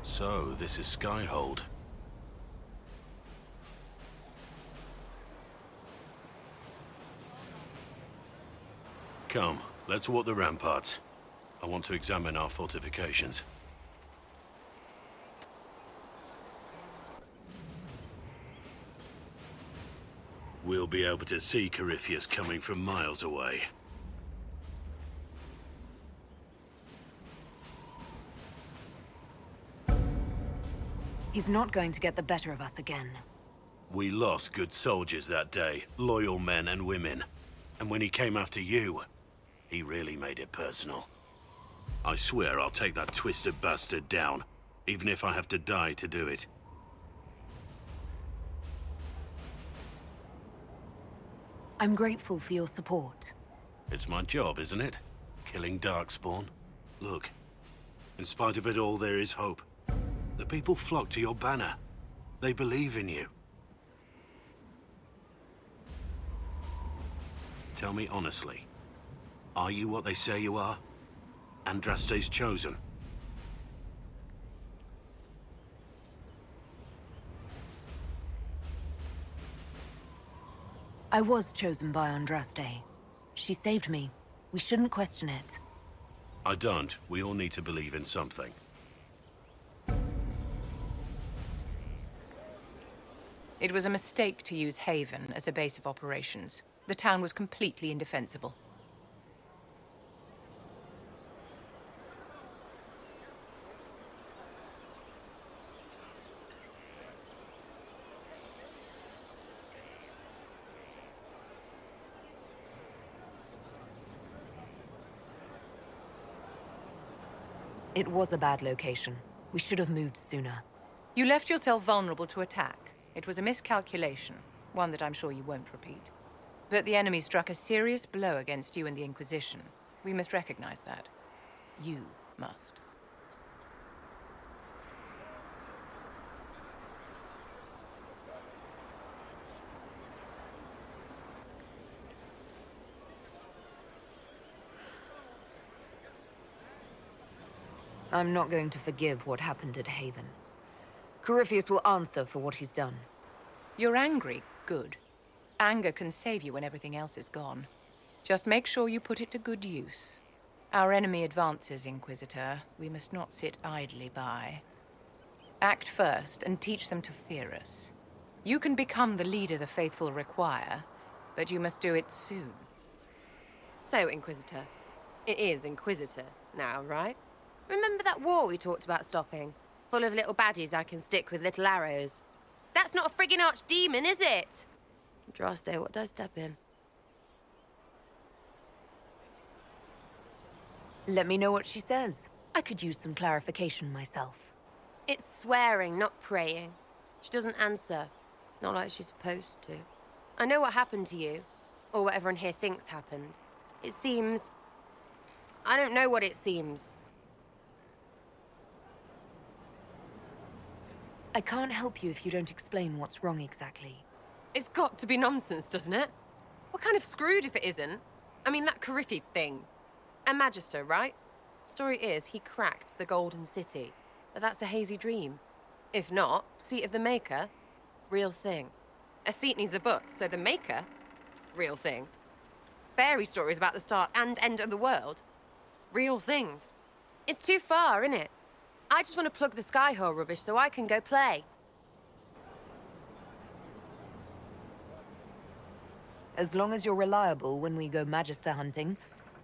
So, this is Skyhold. Come, let's walk the ramparts. I want to examine our fortifications. We'll be able to see Corypheus coming from miles away. He's not going to get the better of us again. We lost good soldiers that day, loyal men and women. And when he came after you, he really made it personal. I swear I'll take that twisted bastard down, even if I have to die to do it. I'm grateful for your support. It's my job, isn't it? Killing Darkspawn. Look, in spite of it all, there is hope. The people flock to your banner. They believe in you. Tell me honestly, are you what they say you are? Andraste's chosen? I was chosen by Andraste. She saved me. We shouldn't question it. I don't. We all need to believe in something. It was a mistake to use Haven as a base of operations. The town was completely indefensible. It was a bad location. We should have moved sooner. You left yourself vulnerable to attack. It was a miscalculation, one that I'm sure you won't repeat. But the enemy struck a serious blow against you and the Inquisition. We must recognize that. You must. I'm not going to forgive what happened at Haven. Corypheus will answer for what he's done. You're angry. Good. Anger can save you when everything else is gone. Just make sure you put it to good use. Our enemy advances, Inquisitor. We must not sit idly by. Act first and teach them to fear us. You can become the leader the faithful require, but you must do it soon. So, Inquisitor. It is Inquisitor now, right? Remember that war we talked about stopping? Full of little baddies I can stick with little arrows. That's not a friggin' archdemon, is it? Andraste, what did I step in? Let me know what she says. I could use some clarification myself. It's swearing, not praying. She doesn't answer. Not like she's supposed to. I know what happened to you. Or what everyone here thinks happened. It seems... I don't know what it seems. I can't help you if you don't explain what's wrong exactly. It's got to be nonsense, doesn't it? We're kind of screwed if it isn't. I mean, that Corypheus thing. A Magister, right? Story is, he cracked the Golden City. But that's a hazy dream. If not, Seat of the Maker, real thing. A seat needs a book, so the Maker, real thing. Fairy stories about the start and end of the world, real things. It's too far, innit? I just want to plug the Skyhold rubbish so I can go play. As long as you're reliable when we go Magister hunting,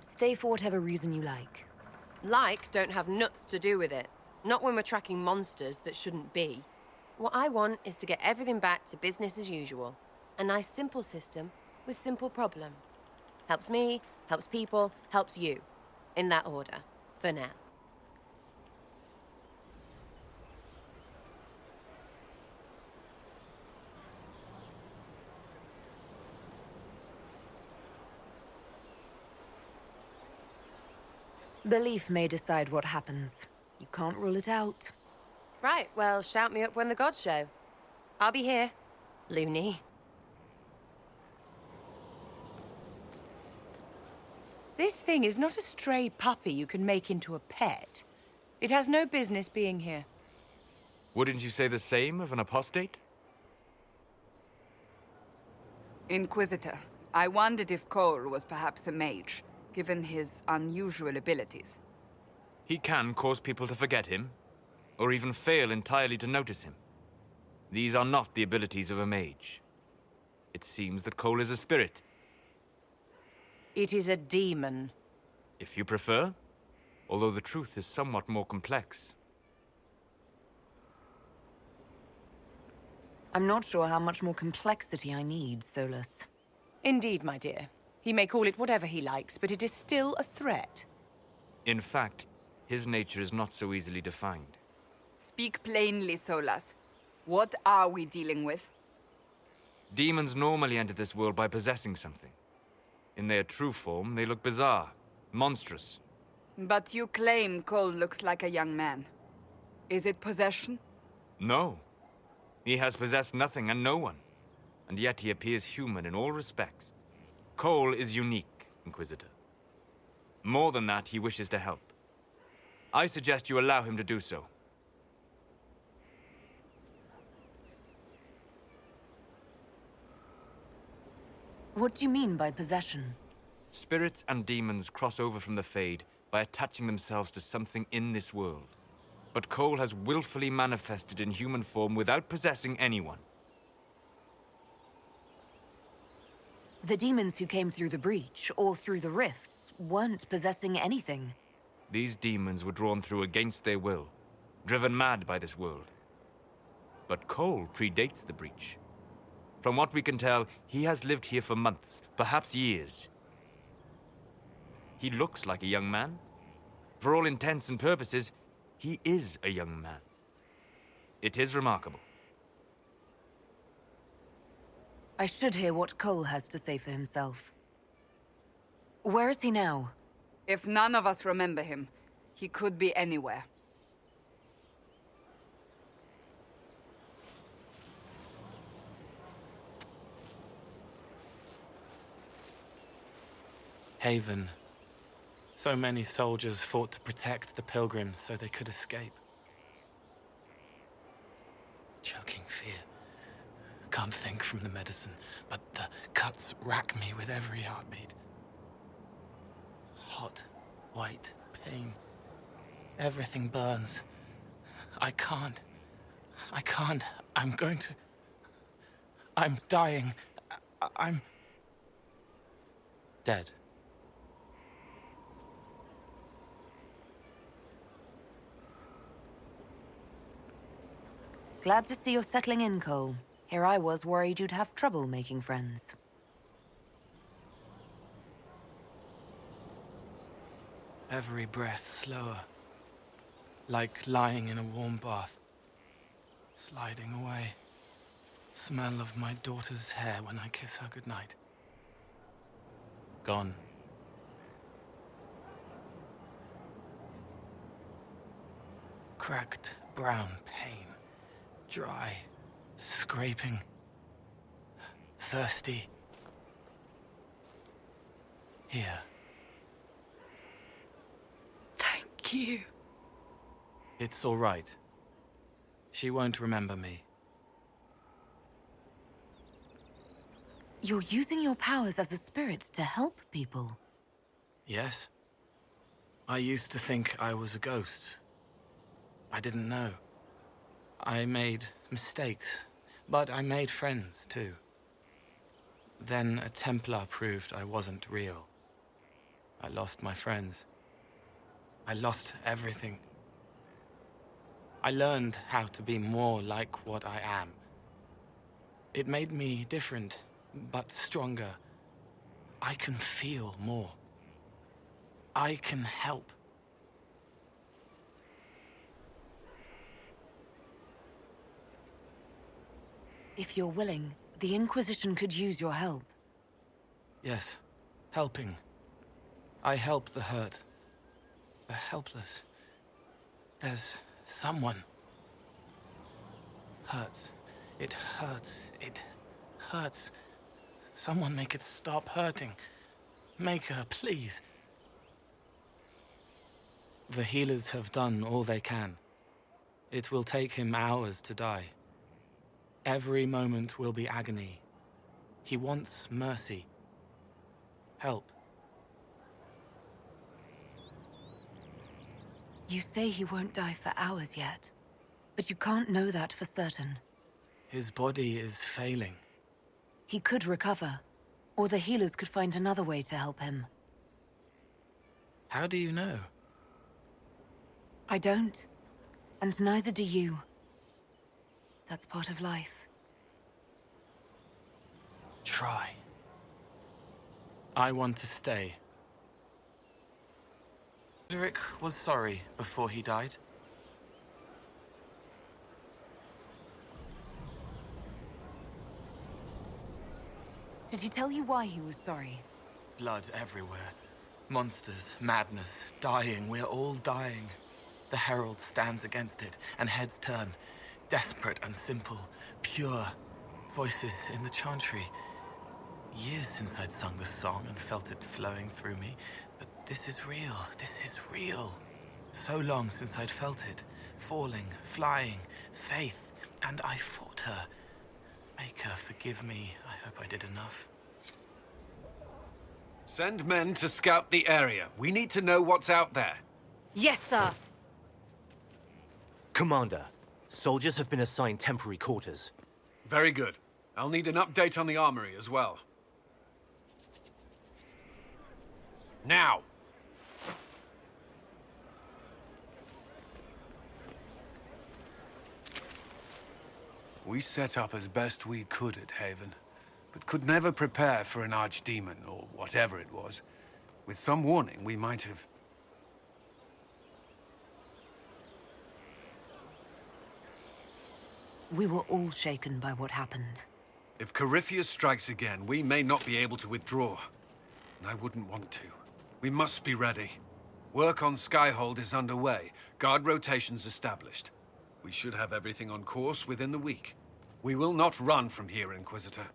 stay for whatever reason you like. Like don't have nuts to do with it. Not when we're tracking monsters that shouldn't be. What I want is to get everything back to business as usual. A nice simple system with simple problems. Helps me, helps people, helps you. In that order. For now. Belief may decide what happens. You can't rule it out. Right, well, shout me up when the gods show. I'll be here, loony. This thing is not a stray puppy you can make into a pet. It has no business being here. Wouldn't you say the same of an apostate? Inquisitor, I wondered if Cole was perhaps a mage, given his unusual abilities. He can cause people to forget him, or even fail entirely to notice him. These are not the abilities of a mage. It seems that Cole is a spirit. It is a demon. If you prefer, although the truth is somewhat more complex. I'm not sure how much more complexity I need, Solas. Indeed, my dear. He may call it whatever he likes, but it is still a threat. In fact, his nature is not so easily defined. Speak plainly, Solas. What are we dealing with? Demons normally enter this world by possessing something. In their true form, they look bizarre, monstrous. But you claim Cole looks like a young man. Is it possession? No. He has possessed nothing and no one. And yet he appears human in all respects. Cole is unique, Inquisitor. More than that, he wishes to help. I suggest you allow him to do so. What do you mean by possession? Spirits and demons cross over from the Fade by attaching themselves to something in this world. But Cole has willfully manifested in human form without possessing anyone. The demons who came through the breach, or through the rifts, weren't possessing anything. These demons were drawn through against their will, driven mad by this world. But Cole predates the breach. From what we can tell, he has lived here for months, perhaps years. He looks like a young man. For all intents and purposes, he is a young man. It is remarkable. I should hear what Cole has to say for himself. Where is he now? If none of us remember him, he could be anywhere. Haven. So many soldiers fought to protect the pilgrims so they could escape. Choking fear. Can't think from the medicine, but the cuts rack me with every heartbeat. Hot, white pain. Everything burns. I can't. I'm going to... I'm dying. I'm... dead. Glad to see you're settling in, Cole. Here I was worried you'd have trouble making friends. Every breath slower. Like lying in a warm bath. Sliding away. Smell of my daughter's hair when I kiss her goodnight. Gone. Cracked brown pain. Dry. Scraping. Thirsty. Here. Thank you. It's all right. She won't remember me. You're using your powers as a spirit to help people. Yes? I used to think I was a ghost. I didn't know. I made mistakes, but I made friends too. Then a Templar proved I wasn't real. I lost my friends. I lost everything. I learned how to be more like what I am. It made me different, but stronger. I can feel more. I can help. If you're willing, the Inquisition could use your help. Yes, helping. I help the hurt. The helpless. There's someone. Hurts. It hurts. It hurts. Someone make it stop hurting. Make her, please. The healers have done all they can. It will take him hours to die. Every moment will be agony. He wants mercy. Help. You say he won't die for hours yet, but you can't know that for certain. His body is failing. He could recover, or the healers could find another way to help him. How do you know? I don't, and neither do you. That's part of life. Try. I want to stay. Verric was sorry before he died. Did he tell you why he was sorry? Blood everywhere. Monsters, madness, dying. We're all dying. The Herald stands against it, and heads turn. Desperate and simple. Pure. Voices in the chantry. Years since I'd sung the song and felt it flowing through me. But this is real. This is real. So long since I'd felt it. Falling, flying, faith. And I fought her. Make her forgive me. I hope I did enough. Send men to scout the area. We need to know what's out there. Yes, sir! Commander, soldiers have been assigned temporary quarters. Very good. I'll need an update on the armory as well. Now! We set up as best we could at Haven, but could never prepare for an archdemon, or whatever it was. With some warning, we might have... We were all shaken by what happened. If Corypheus strikes again, we may not be able to withdraw. And I wouldn't want to. We must be ready. Work on Skyhold is underway. Guard rotations established. We should have everything on course within the week. We will not run from here, Inquisitor.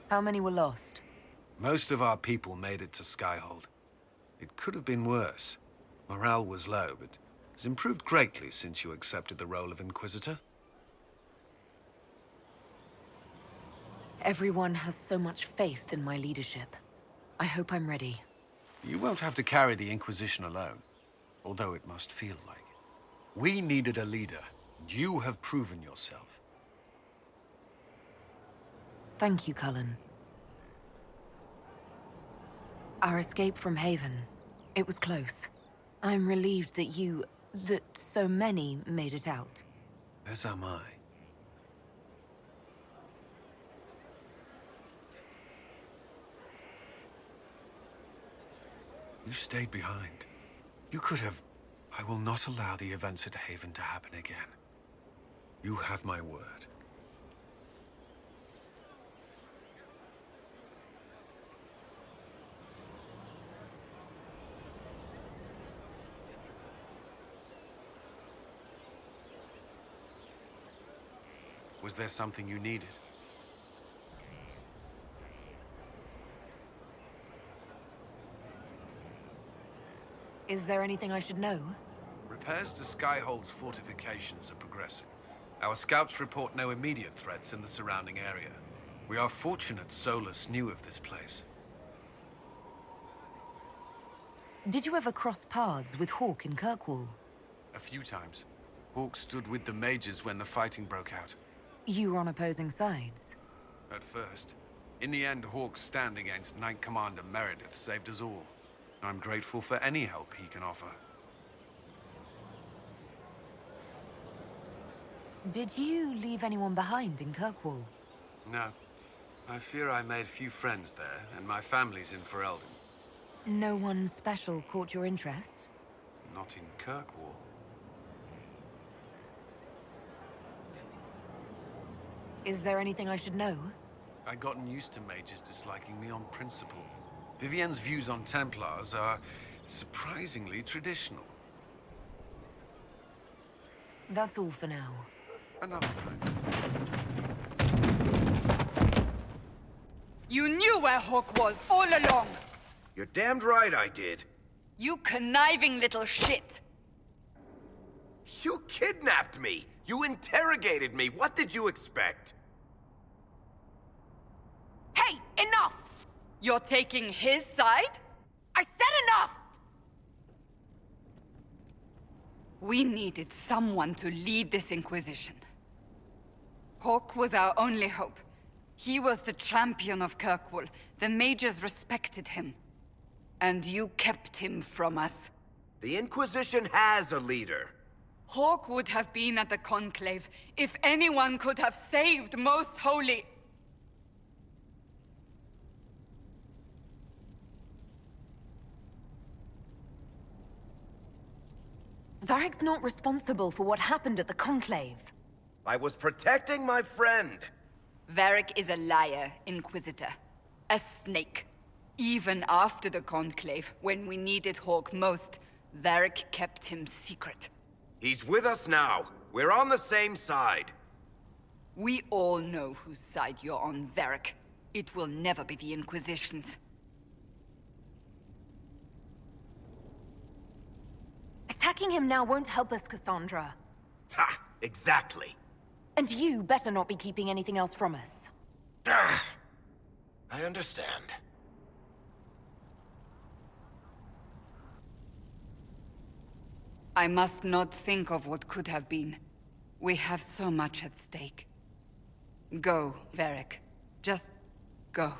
How many were lost? Most of our people made it to Skyhold. It could have been worse. Morale was low, but has improved greatly since you accepted the role of Inquisitor. Everyone has so much faith in my leadership. I hope I'm ready. You won't have to carry the Inquisition alone, although it must feel like it. We needed a leader, and you have proven yourself. Thank you, Cullen. Our escape from Haven, it was close. I'm relieved that so many made it out. As am I. You stayed behind. You could have... I will not allow the events at Haven to happen again. You have my word. Was there something you needed? Is there anything I should know? Repairs to Skyhold's fortifications are progressing. Our scouts report no immediate threats in the surrounding area. We are fortunate Solas knew of this place. Did you ever cross paths with Hawke in Kirkwall? A few times. Hawke stood with the mages when the fighting broke out. You were on opposing sides. At first. In the end, Hawke's stand against Knight Commander Meredith saved us all. I'm grateful for any help he can offer. Did you leave anyone behind in Kirkwall? No. I fear I made few friends there, and my family's in Ferelden. No one special caught your interest? Not in Kirkwall. Is there anything I should know? I'd gotten used to mages disliking me on principle. Vivienne's views on Templars are surprisingly traditional. That's all for now. Another time. You knew where Hawke was all along! You're damned right I did. You conniving little shit! You kidnapped me! You interrogated me! What did you expect? Hey, enough! You're taking his side? I said enough! We needed someone to lead this Inquisition. Hawke was our only hope. He was the champion of Kirkwall. The mages respected him. And you kept him from us. The Inquisition has a leader. Hawke would have been at the Conclave if anyone could have saved Most Holy. Verric's not responsible for what happened at the Conclave. I was protecting my friend. Verric is a liar, Inquisitor. A snake. Even after the Conclave, when we needed Hawke most, Verric kept him secret. He's with us now. We're on the same side. We all know whose side you're on, Verric. It will never be the Inquisition's. Attacking him now won't help us, Cassandra. Ha! Exactly. And you better not be keeping anything else from us. Ah, I understand. I must not think of what could have been. We have so much at stake. Go, Verric. Just go.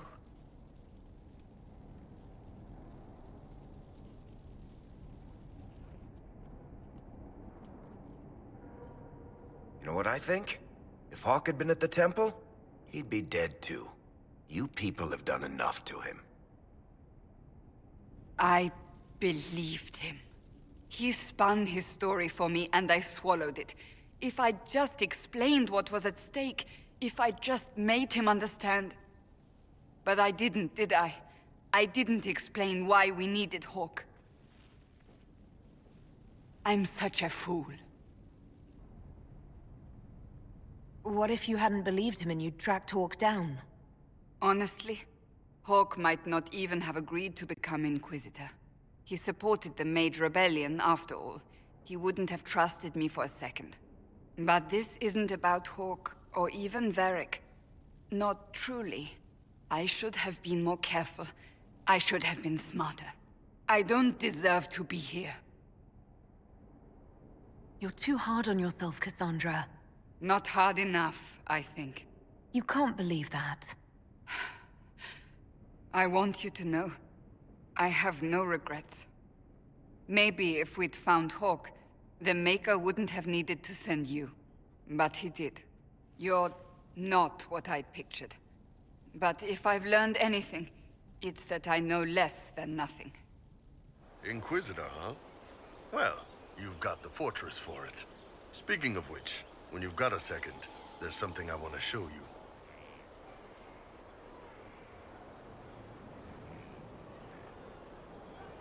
You know what I think? If Hawke had been at the temple, he'd be dead too. You people have done enough to him. I believed him. He spun his story for me, and I swallowed it. If I just explained what was at stake, if I just made him understand. But I didn't, did I? I didn't explain why we needed Hawke. I'm such a fool. What if you hadn't believed him and you'd tracked Hawke down? Honestly, Hawke might not even have agreed to become Inquisitor. He supported the Mage Rebellion, after all. He wouldn't have trusted me for a second. But this isn't about Hawke, or even Verric. Not truly. I should have been more careful. I should have been smarter. I don't deserve to be here. You're too hard on yourself, Cassandra. Not hard enough, I think. You can't believe that. I want you to know, I have no regrets. Maybe if we'd found Hawke, the Maker wouldn't have needed to send you. But he did. You're not what I'd pictured. But if I've learned anything, it's that I know less than nothing. Inquisitor, huh? Well, you've got the fortress for it. Speaking of which, when you've got a second, there's something I want to show you.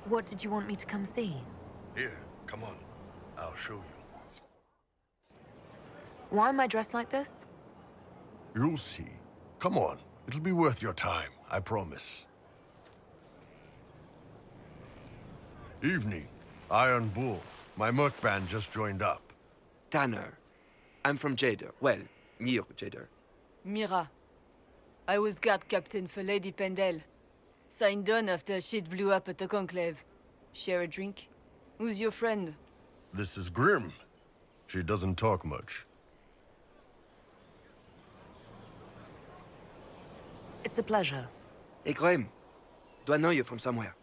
What did you want me to come see? Here, come on. I'll show you. Why am I dressed like this? You'll see. Come on. It'll be worth your time, I promise. Evening. Iron Bull. My merc band just joined up. Tanner. I'm from Jader. Well, near Jader. Mira. I was guard captain for Lady Pendel. Signed on after shit blew up at the Conclave. Share a drink? Who's your friend? This is Grim. She doesn't talk much. It's a pleasure. Hey, Graham. Do I know you from somewhere?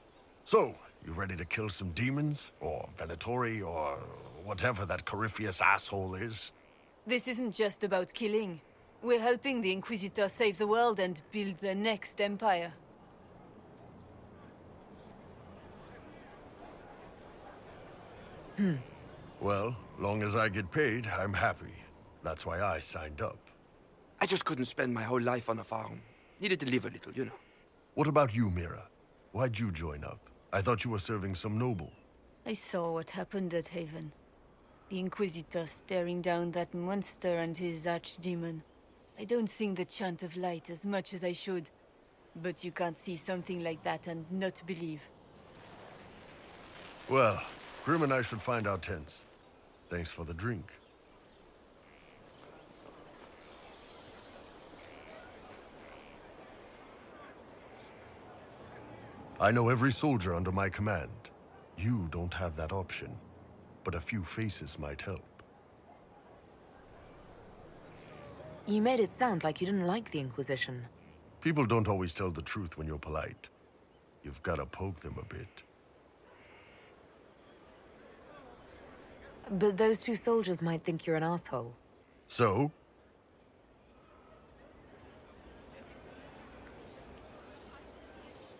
So, you ready to kill some demons? Or Venatori? Or whatever that Corypheus asshole is? This isn't just about killing. We're helping the Inquisitor save the world and build the next empire. Well, long as I get paid, I'm happy. That's why I signed up. I just couldn't spend my whole life on a farm. Needed to live a little, you know. What about you, Mira? Why'd you join up? I thought you were serving some noble. I saw what happened at Haven. The Inquisitor staring down that monster and his archdemon. I don't sing the chant of light as much as I should. But you can't see something like that and not believe. Well, Grim and I should find our tents. Thanks for the drink. I know every soldier under my command. You don't have that option, but a few faces might help. You made it sound like you didn't like the Inquisition. People don't always tell the truth when you're polite. You've got to poke them a bit. But those two soldiers might think you're an asshole. So?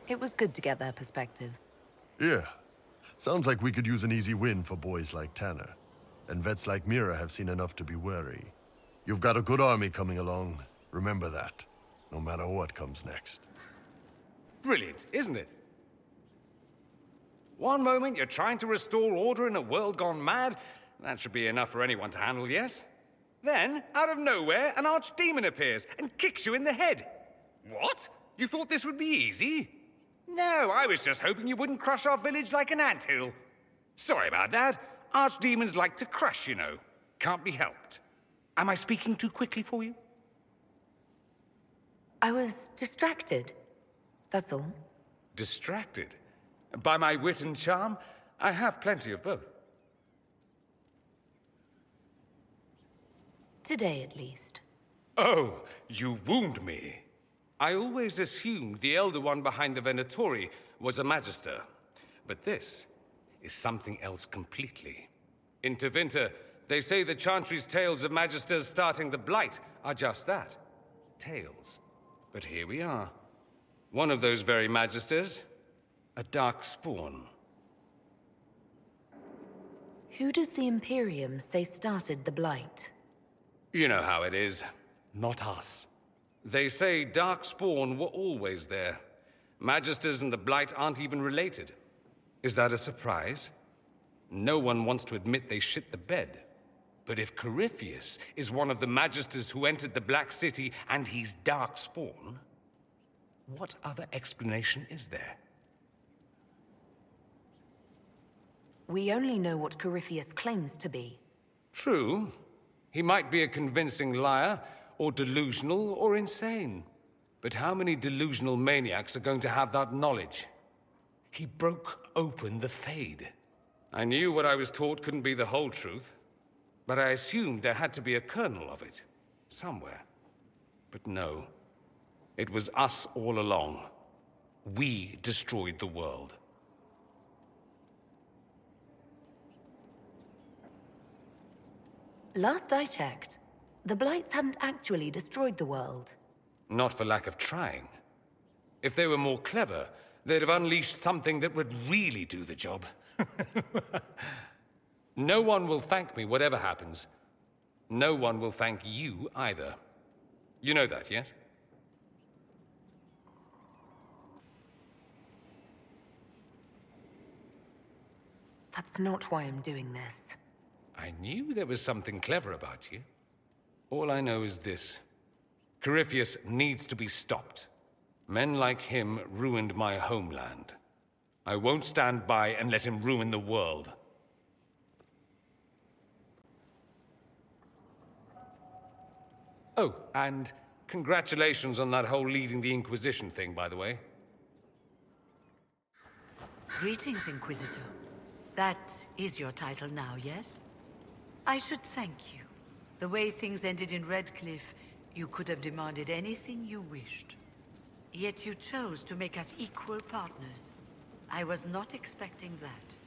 It was good to get their perspective. Yeah. Sounds like we could use an easy win for boys like Tanner. And vets like Mira have seen enough to be wary. You've got a good army coming along. Remember that. No matter what comes next. Brilliant, isn't it? One moment you're trying to restore order in a world gone mad. That should be enough for anyone to handle, yes? Then, out of nowhere, an archdemon appears and kicks you in the head. What? You thought this would be easy? No, I was just hoping you wouldn't crush our village like an anthill. Sorry about that. Archdemons like to crush, you know. Can't be helped. Am I speaking too quickly for you? I was distracted. That's all. Distracted? By my wit and charm? I have plenty of both. Today, at least. Oh, you wound me. I always assumed the Elder One behind the Venatori was a Magister. But this is something else completely. In Tevinter, they say the Chantry's tales of Magisters starting the Blight are just that. Tales. But here we are. One of those very Magisters. A dark spawn. Who does the Imperium say started the Blight? You know how it is. Not us. They say Darkspawn were always there. Magisters and the Blight aren't even related. Is that a surprise? No one wants to admit they shit the bed. But if Corypheus is one of the Magisters who entered the Black City and he's Darkspawn, what other explanation is there? We only know what Corypheus claims to be. True. He might be a convincing liar, or delusional, or insane. But how many delusional maniacs are going to have that knowledge? He broke open the Fade. I knew what I was taught couldn't be the whole truth, but I assumed there had to be a kernel of it, somewhere. But no. It was us all along. We destroyed the world. Last I checked, the Blights hadn't actually destroyed the world. Not for lack of trying. If they were more clever, they'd have unleashed something that would really do the job. No one will thank me, whatever happens. No one will thank you either. You know that, yes? That's not why I'm doing this. I knew there was something clever about you. All I know is this. Corypheus needs to be stopped. Men like him ruined my homeland. I won't stand by and let him ruin the world. Oh, and congratulations on that whole leading the Inquisition thing, by the way. Greetings, Inquisitor. That is your title now, yes? I should thank you. The way things ended in Redcliffe, you could have demanded anything you wished. Yet you chose to make us equal partners. I was not expecting that.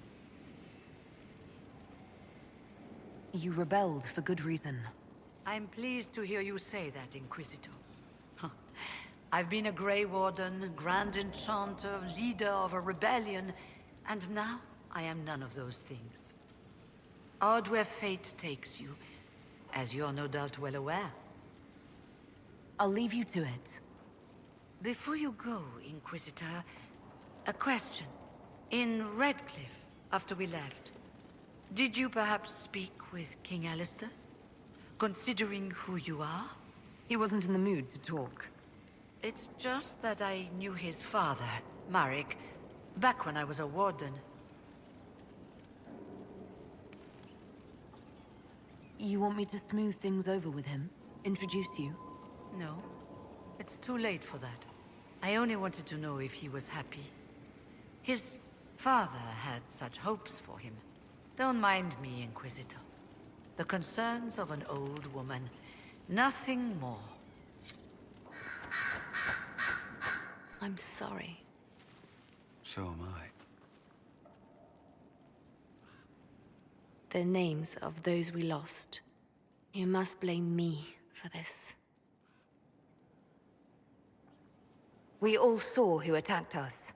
You rebelled for good reason. I'm pleased to hear you say that, Inquisitor. I've been a Grey Warden, Grand Enchanter, leader of a rebellion, and now I am none of those things. Odd where fate takes you, as you're no doubt well aware. I'll leave you to it. Before you go, Inquisitor, a question. In Redcliffe, after we left, did you perhaps speak with King Alistair? Considering who you are? He wasn't in the mood to talk. It's just that I knew his father, Verric, back when I was a warden. You want me to smooth things over with him? Introduce you? No, it's too late for that. I only wanted to know if he was happy. His father had such hopes for him. Don't mind me, Inquisitor. The concerns of an old woman. Nothing more. I'm sorry. So am I. The names of those we lost. You must blame me for this. We all saw who attacked us.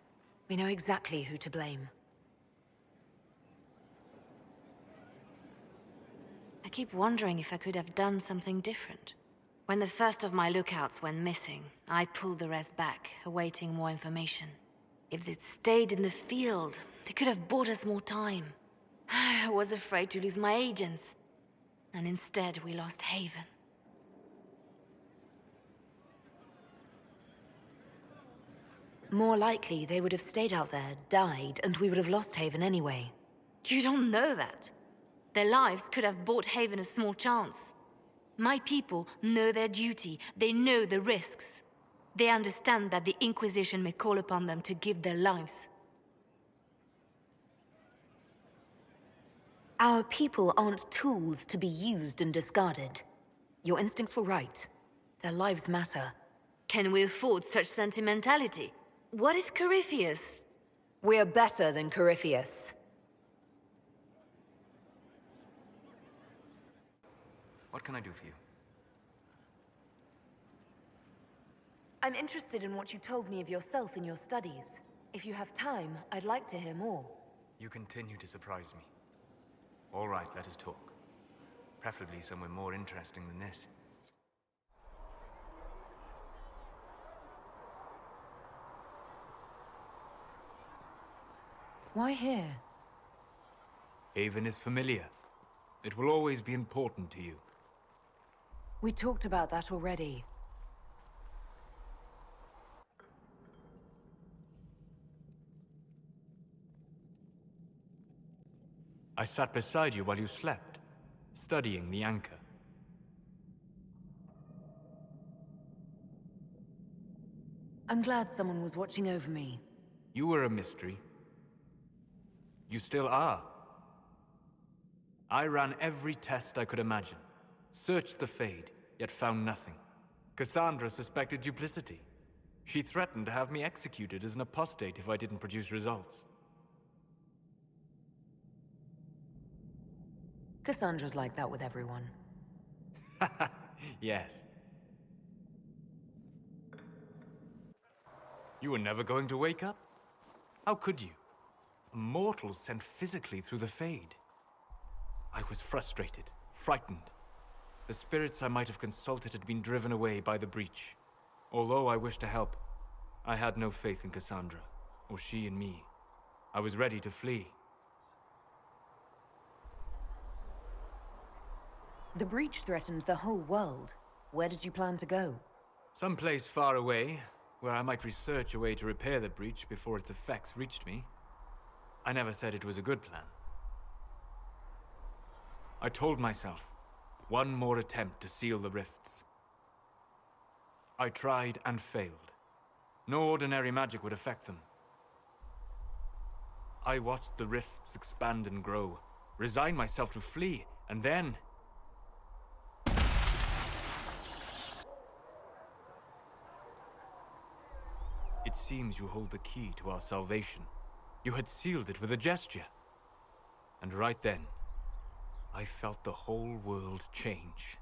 We know exactly who to blame. I keep wondering if I could have done something different. When the first of my lookouts went missing, I pulled the rest back, awaiting more information. If they'd stayed in the field, they could have bought us more time. I was afraid to lose my agents. And instead, we lost Haven. More likely, they would have stayed out there, died, and we would have lost Haven anyway. You don't know that. Their lives could have bought Haven a small chance. My people know their duty. They know the risks. They understand that the Inquisition may call upon them to give their lives. Our people aren't tools to be used and discarded. Your instincts were right. Their lives matter. Can we afford such sentimentality? What if Corypheus... We're better than Corypheus. What can I do for you? I'm interested in what you told me of yourself in your studies. If you have time, I'd like to hear more. You continue to surprise me. All right, let us talk. Preferably somewhere more interesting than this. Why here? Haven is familiar. It will always be important to you. We talked about that already. I sat beside you while you slept, studying the anchor. I'm glad someone was watching over me. You were a mystery. You still are. I ran every test I could imagine. Searched the Fade, yet found nothing. Cassandra suspected duplicity. She threatened to have me executed as an apostate if I didn't produce results. Cassandra's like that with everyone. Yes. You were never going to wake up? How could you? A mortal sent physically through the Fade. I was frustrated, frightened. The spirits I might have consulted had been driven away by the breach. Although I wished to help, I had no faith in Cassandra, or she in me. I was ready to flee. The breach threatened the whole world. Where did you plan to go? Someplace far away, where I might research a way to repair the breach before its effects reached me. I never said it was a good plan. I told myself, one more attempt to seal the rifts. I tried and failed. No ordinary magic would affect them. I watched the rifts expand and grow, resigned myself to flee, and then... It seems you hold the key to our salvation. You had sealed it with a gesture. And right then, I felt the whole world change.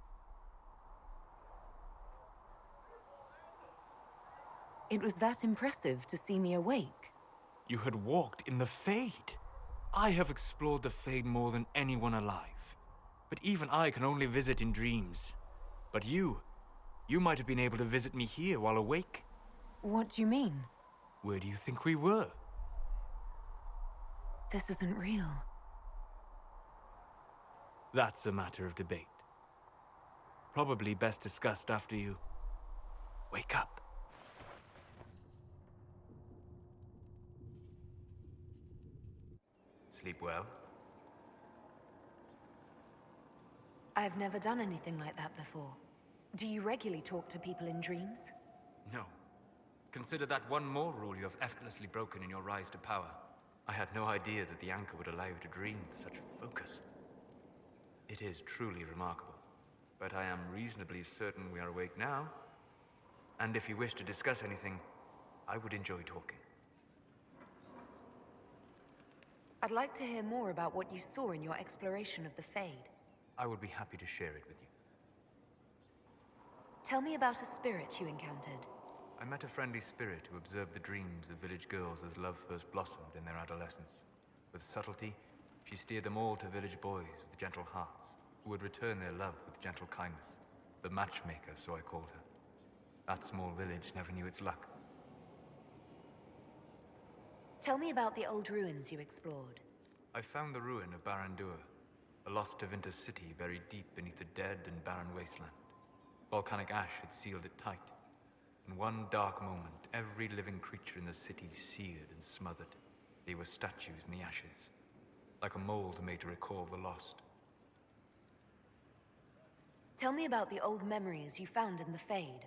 It was that impressive to see me awake. You had walked in the Fade. I have explored the Fade more than anyone alive. But even I can only visit in dreams. But you might have been able to visit me here while awake. What do you mean? Where do you think we were? This isn't real. That's a matter of debate. Probably best discussed after you wake up. sleep well? I've never done anything like that before. Do you regularly talk to people in dreams? No. Consider that one more rule you have effortlessly broken in your rise to power. I had no idea that the anchor would allow you to dream with such focus. It is truly remarkable. But I am reasonably certain we are awake now. And if you wish to discuss anything, I would enjoy talking. I'd like to hear more about what you saw in your exploration of the Fade. I would be happy to share it with you. Tell me about a spirit you encountered. I met a friendly spirit who observed the dreams of village girls as love first blossomed in their adolescence. With subtlety, she steered them all to village boys with gentle hearts, who would return their love with gentle kindness. The matchmaker, so I called her. That small village never knew its luck. Tell me about the old ruins you explored. I found the ruin of Barandur, a lost Tevinter city buried deep beneath a dead and barren wasteland. Volcanic ash had sealed it tight. In one dark moment, every living creature in the city seared and smothered. They were statues in the ashes, like a mold made to recall the lost. Tell me about the old memories you found in the Fade.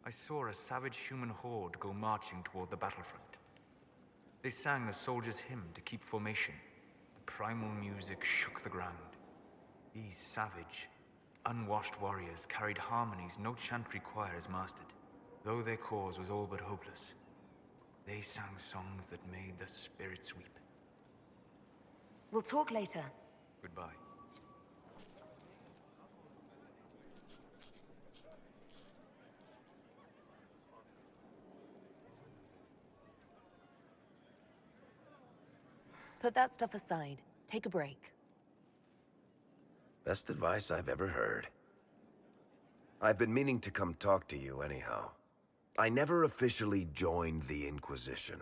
I saw a savage human horde go marching toward the battlefront. They sang a soldier's hymn to keep formation. The primal music shook the ground. These savage, unwashed warriors carried harmonies no chantry choirs mastered. Though their cause was all but hopeless, they sang songs that made the spirits weep. We'll talk later. Goodbye. Put that stuff aside. Take a break. Best advice I've ever heard. I've been meaning to come talk to you anyhow. I never officially joined the Inquisition.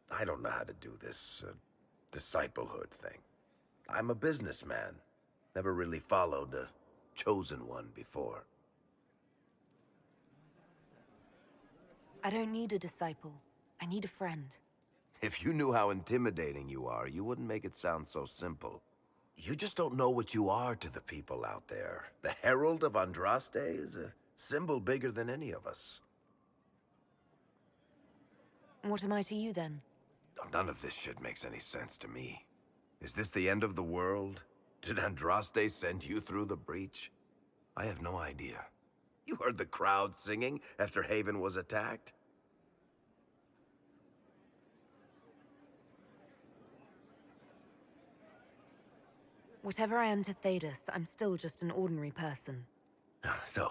I don't know how to do this, disciplehood thing. I'm a businessman. Never really followed a chosen one before. I don't need a disciple. I need a friend. If you knew how intimidating you are, you wouldn't make it sound so simple. You just don't know what you are to the people out there. The Herald of Andraste is a symbol bigger than any of us. What am I to you, then? None of this shit makes any sense to me. Is this the end of the world? Did Andraste send you through the breach? I have no idea. You heard the crowd singing after Haven was attacked? Whatever I am to Thedas, I'm still just an ordinary person. So,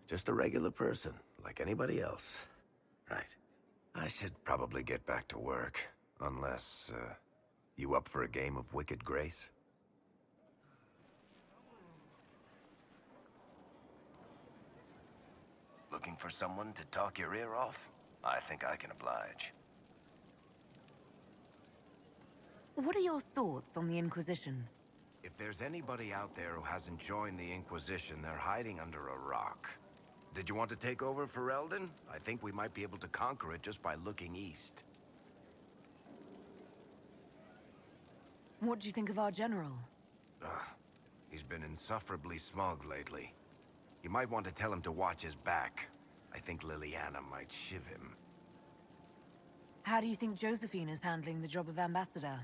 just a regular person, like anybody else. Right. I should probably get back to work. Unless, you up for a game of Wicked Grace? Looking for someone to talk your ear off? I think I can oblige. What are your thoughts on the Inquisition? If there's anybody out there who hasn't joined the Inquisition, they're hiding under a rock. Did you want to take over for Eldon? I think we might be able to conquer it just by looking east. What do you think of our general? He's been insufferably smug lately. You might want to tell him to watch his back. I think Leliana might shiv him. How do you think Josephine is handling the job of ambassador?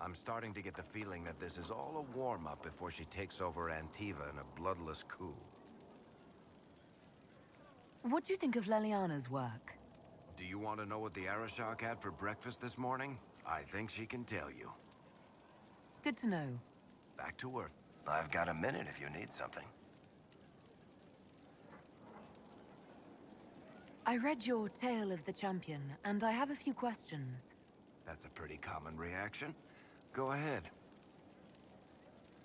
I'm starting to get the feeling that this is all a warm-up before she takes over Antiva in a bloodless coup. What do you think of Leliana's work? Do you want to know what the Arashok had for breakfast this morning? I think she can tell you. Good to know. Back to work. I've got a minute if you need something. I read your Tale of the Champion, and I have a few questions. That's a pretty common reaction. Go ahead.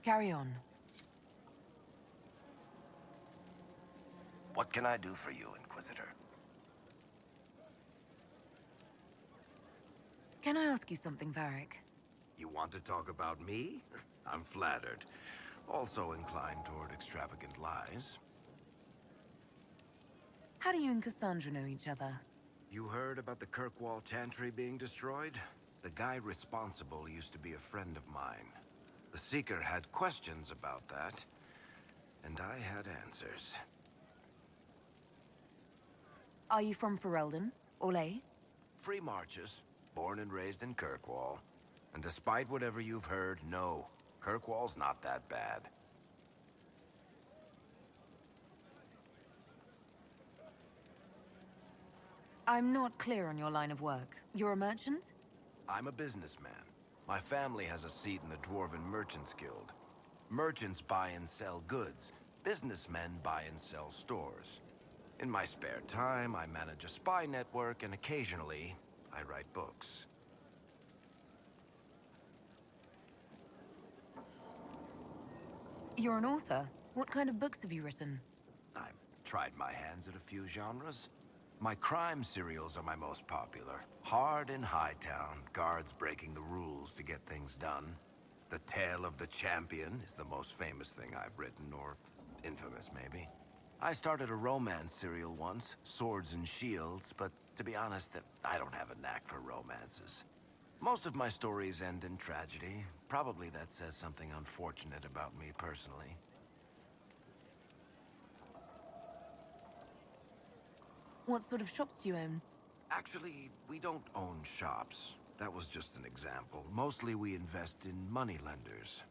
Carry on. What can I do for you, Inquisitor? Can I ask you something, Verric? You want to talk about me? I'm flattered. Also inclined toward extravagant lies. How do you and Cassandra know each other? You heard about the Kirkwall Chantry being destroyed? The guy responsible used to be a friend of mine. The Seeker had questions about that, and I had answers. Are you from Ferelden? Orlais? Free marches, born and raised in Kirkwall. And despite whatever you've heard, no, Kirkwall's not that bad. I'm not clear on your line of work. You're a merchant? I'm a businessman. My family has a seat in the Dwarven Merchants Guild. Merchants buy and sell goods. Businessmen buy and sell stores. In my spare time, I manage a spy network, and occasionally, I write books. You're an author. What kind of books have you written? I've tried my hands at a few genres. My crime serials are my most popular. Hard in Hightown, guards breaking the rules to get things done. The Tale of the Champion is the most famous thing I've written, or infamous, maybe. I started a romance serial once, Swords and Shields, but to be honest, I don't have a knack for romances. Most of my stories end in tragedy. Probably that says something unfortunate about me personally. What sort of shops do you own? Actually, we don't own shops. That was just an example. Mostly we invest in moneylenders.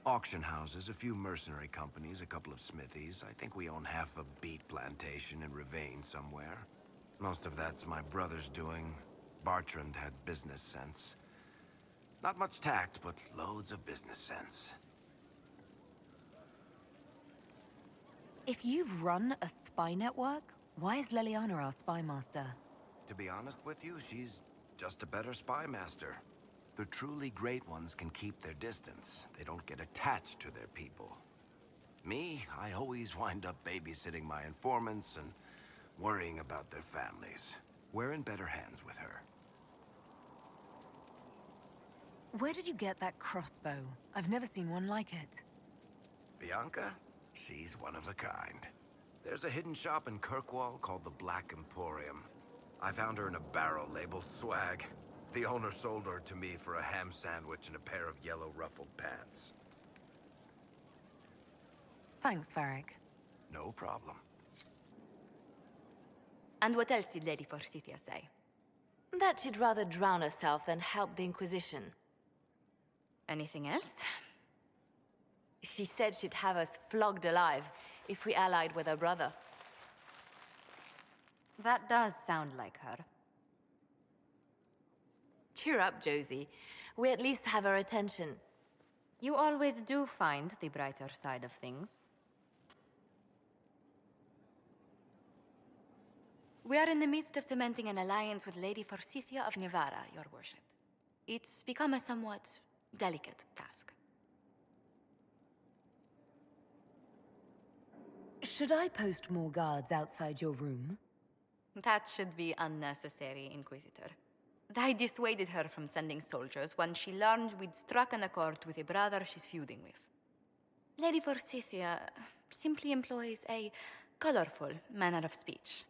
Auction houses, a few mercenary companies, a couple of smithies. I think we own half a beet plantation in Ravane somewhere. Most of that's my brother's doing. Bartrand had business sense. Not much tact, but loads of business sense. If you've run a spy network, why is Leliana our spy master? To be honest with you, she's just a better spy master. The truly great ones can keep their distance. They don't get attached to their people. Me, I always wind up babysitting my informants and worrying about their families. We're in better hands with her. Where did you get that crossbow? I've never seen one like it. Bianca? She's one of a kind. There's a hidden shop in Kirkwall called the Black Emporium. I found her in a barrel labeled swag. The owner sold her to me for a ham sandwich and a pair of yellow ruffled pants. Thanks, Verric. No problem. And what else did Lady Forsythia say? That she'd rather drown herself than help the Inquisition. Anything else? She said she'd have us flogged alive if we allied with her brother. That does sound like her. Cheer up, Josie. We at least have her attention. You always do find the brighter side of things. We are in the midst of cementing an alliance with Lady Forsythia of Navarra, Your Worship. It's become a somewhat delicate task. Should I post more guards outside your room? That should be unnecessary, Inquisitor. I dissuaded her from sending soldiers when she learned we'd struck an accord with a brother she's feuding with. Lady Forsythia simply employs a colorful manner of speech.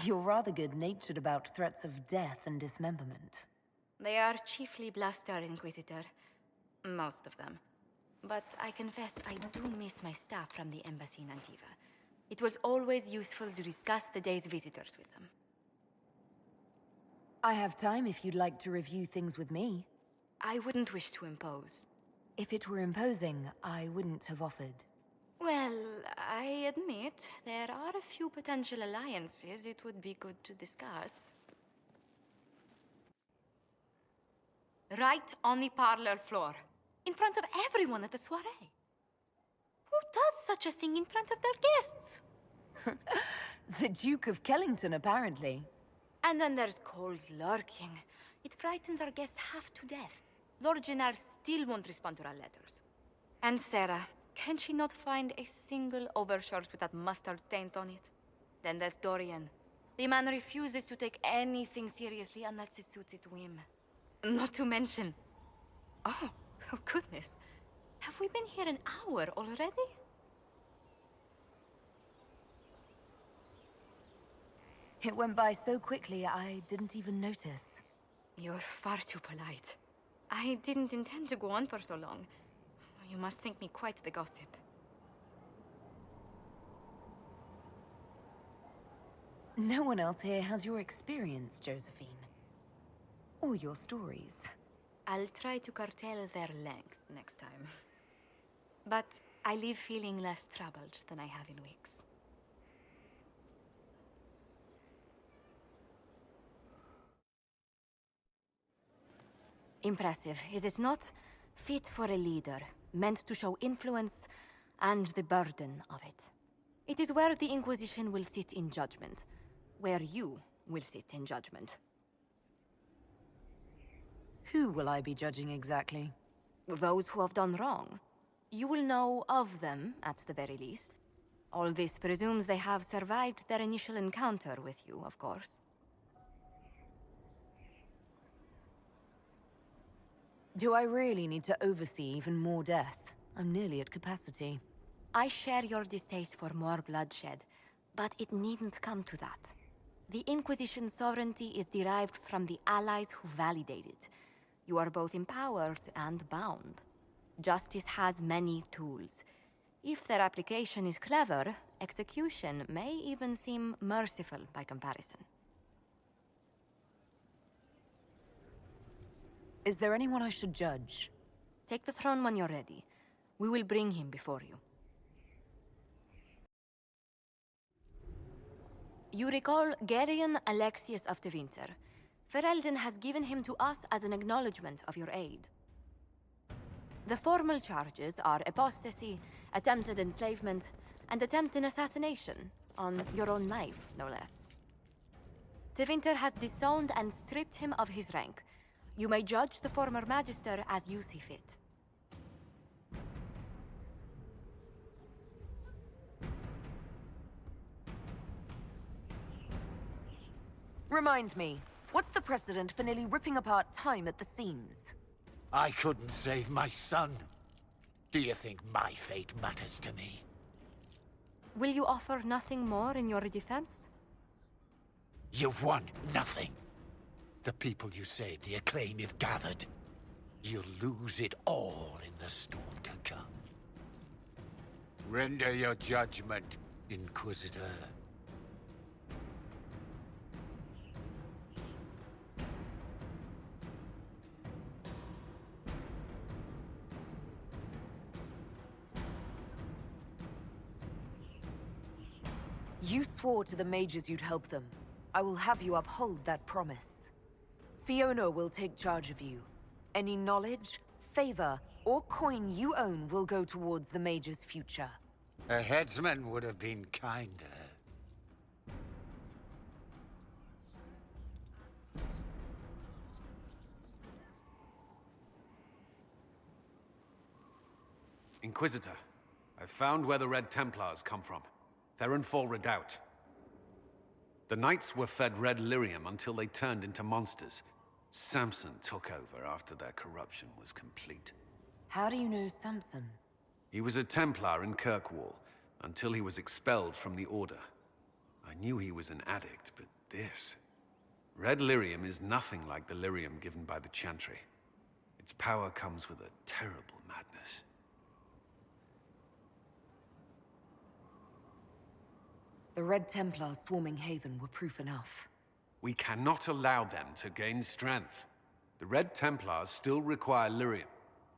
You're rather good-natured about threats of death and dismemberment. They are chiefly bluster, Inquisitor. Most of them. But I confess I do miss my staff from the embassy in Antiva. It was always useful to discuss the day's visitors with them. I have time if you'd like to review things with me. I wouldn't wish to impose. If it were imposing, I wouldn't have offered. Well, I admit there are a few potential alliances it would be good to discuss. Right on the parlor floor, in front of everyone at the soiree. Who does such a thing in front of their guests? The Duke of Kellington, apparently. And then there's Cole's lurking. It frightens our guests half to death. Lord Gennard still won't respond to our letters. And Sera, can she not find a single overshirt with that mustard stains on it? Then there's Dorian. The man refuses to take anything seriously unless it suits its whim. Not to mention... Oh goodness. Have we been here an hour already? It went by so quickly, I didn't even notice. You're far too polite. I didn't intend to go on for so long. You must think me quite the gossip. No one else here has your experience, Josephine. Or your stories. I'll try to curtail their length next time. But I leave feeling less troubled than I have in weeks. Impressive, is it not? Fit for a leader, meant to show influence and the burden of it. It is where the Inquisition will sit in judgment. Where you will sit in judgment. Who will I be judging exactly? Those who have done wrong. You will know of them, at the very least. All this presumes they have survived their initial encounter with you, of course. Do I really need to oversee even more death? I'm nearly at capacity. I share your distaste for more bloodshed, but it needn't come to that. The Inquisition's sovereignty is derived from the allies who validate it. You are both empowered and bound. Justice has many tools. If their application is clever, execution may even seem merciful by comparison. Is there anyone I should judge? Take the throne when you're ready. We will bring him before you. You recall Dorian Alexius of the Winter. Ferelden has given him to us as an acknowledgement of your aid. The formal charges are apostasy, attempted enslavement, and attempted assassination, on your own life, no less. De Winter has disowned and stripped him of his rank. You may judge the former Magister as you see fit. Remind me, what's the precedent for nearly ripping apart time at the seams? I couldn't save my son. Do you think my fate matters to me? Will you offer nothing more in your defense? You've won nothing. The people you saved, the acclaim you've gathered. You'll lose it all in the storm to come. Render your judgment, Inquisitor. You swore to the mages you'd help them. I will have you uphold that promise. Fiona will take charge of you. Any knowledge, favor, or coin you own will go towards the mage's future. A headsman would have been kinder. Inquisitor, I've found where the Red Templars come from. Therenfall Redoubt. The Knights were fed red lyrium until they turned into monsters. Samson took over after their corruption was complete. How do you know Samson? He was a Templar in Kirkwall, until he was expelled from the Order. I knew he was an addict, but this... Red lyrium is nothing like the lyrium given by the Chantry. Its power comes with a terrible madness. The Red Templars swarming Haven were proof enough. We cannot allow them to gain strength. The Red Templars still require lyrium.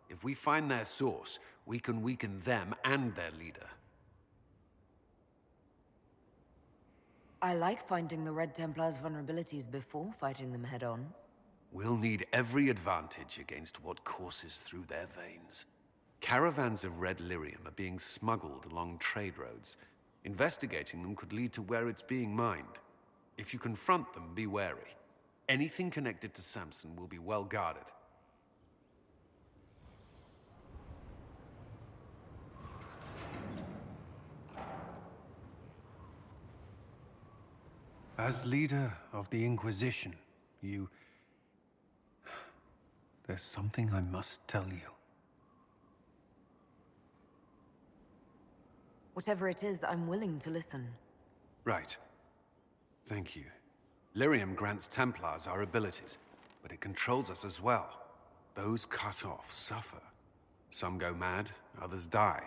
If we find their source, we can weaken them and their leader. I like finding the Red Templars' vulnerabilities before fighting them head-on. We'll need every advantage against what courses through their veins. Caravans of red lyrium are being smuggled along trade roads. Investigating them could lead to where it's being mined. If you confront them, be wary. Anything connected to Samson will be well guarded. As leader of the Inquisition, there's something I must tell you. Whatever it is, I'm willing to listen. Right. Thank you. Lyrium grants Templars our abilities, but it controls us as well. Those cut off suffer. Some go mad, others die.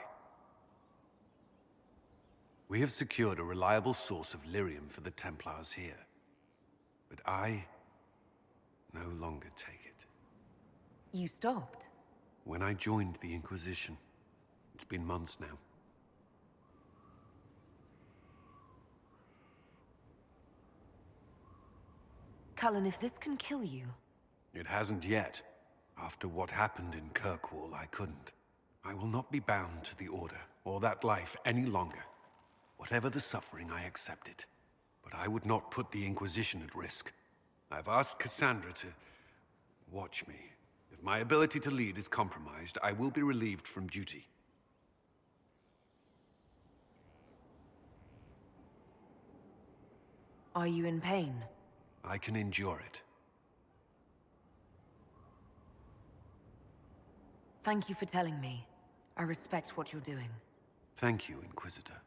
We have secured a reliable source of lyrium for the Templars here. But I no longer take it. You stopped? When I joined the Inquisition. It's been months now. Cullen, if this can kill you... It hasn't yet. After what happened in Kirkwall, I couldn't. I will not be bound to the Order, or that life any longer. Whatever the suffering, I accept it. But I would not put the Inquisition at risk. I've asked Cassandra to... watch me. If my ability to lead is compromised, I will be relieved from duty. Are you in pain? I can endure it. Thank you for telling me. I respect what you're doing. Thank you, Inquisitor.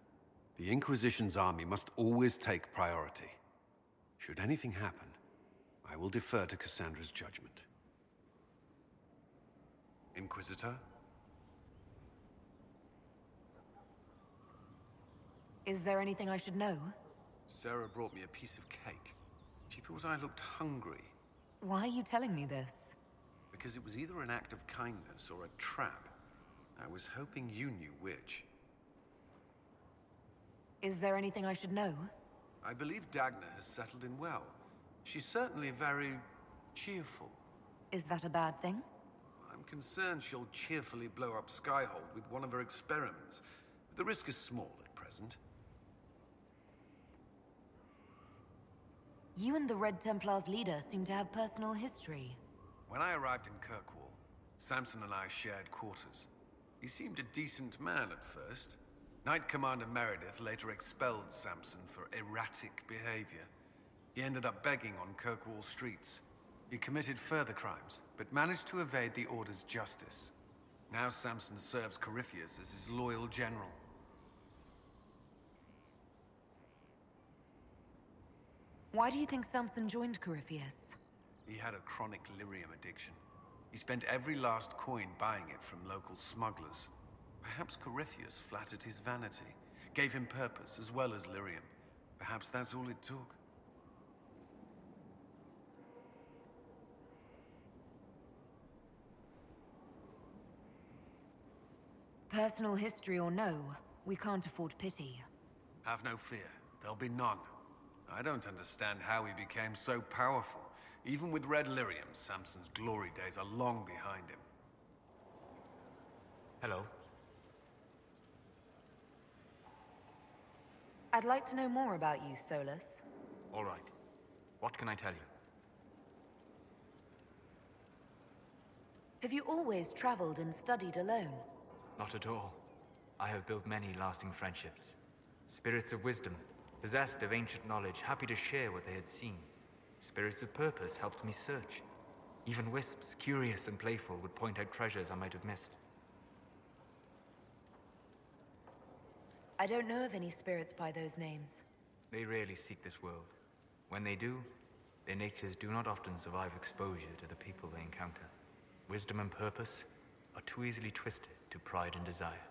The Inquisition's army must always take priority. Should anything happen, I will defer to Cassandra's judgment. Inquisitor? Is there anything I should know? Sera brought me a piece of cake. She thought I looked hungry. Why are you telling me this? Because it was either an act of kindness or a trap. I was hoping you knew which. Is there anything I should know? I believe Dagna has settled in well. She's certainly very cheerful. Is that a bad thing? I'm concerned she'll cheerfully blow up Skyhold with one of her experiments. But the risk is small at present. You and the Red Templar's leader seem to have personal history. When I arrived in Kirkwall, Samson and I shared quarters. He seemed a decent man at first. Knight Commander Meredith later expelled Samson for erratic behavior. He ended up begging on Kirkwall streets. He committed further crimes, but managed to evade the Order's justice. Now Samson serves Corypheus as his loyal general. Why do you think Samson joined Corypheus? He had a chronic lyrium addiction. He spent every last coin buying it from local smugglers. Perhaps Corypheus flattered his vanity, gave him purpose as well as lyrium. Perhaps that's all it took. Personal history or no, we can't afford pity. Have no fear. There'll be none. I don't understand how he became so powerful. Even with red lyrium, Samson's glory days are long behind him. Hello. I'd like to know more about you, Solas. All right. What can I tell you? Have you always traveled and studied alone? Not at all. I have built many lasting friendships. Spirits of wisdom, possessed of ancient knowledge, happy to share what they had seen. Spirits of purpose helped me search. Even wisps, curious and playful, would point out treasures I might have missed. I don't know of any spirits by those names. They rarely seek this world. When they do, their natures do not often survive exposure to the people they encounter. Wisdom and purpose are too easily twisted to pride and desire.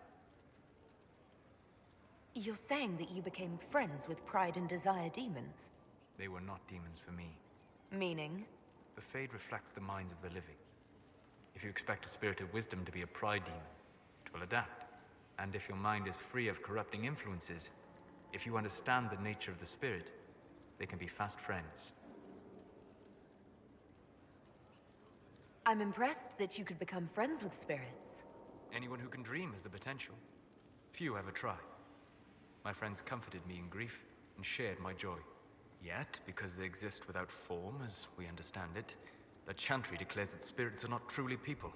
You're saying that you became friends with Pride and Desire demons? They were not demons for me. Meaning? The Fade reflects the minds of the living. If you expect a spirit of wisdom to be a pride demon, it will adapt. And if your mind is free of corrupting influences, if you understand the nature of the spirit, they can be fast friends. I'm impressed that you could become friends with spirits. Anyone who can dream has the potential. Few ever try. My friends comforted me in grief and shared my joy. Yet, because they exist without form, as we understand it, the Chantry declares that spirits are not truly people.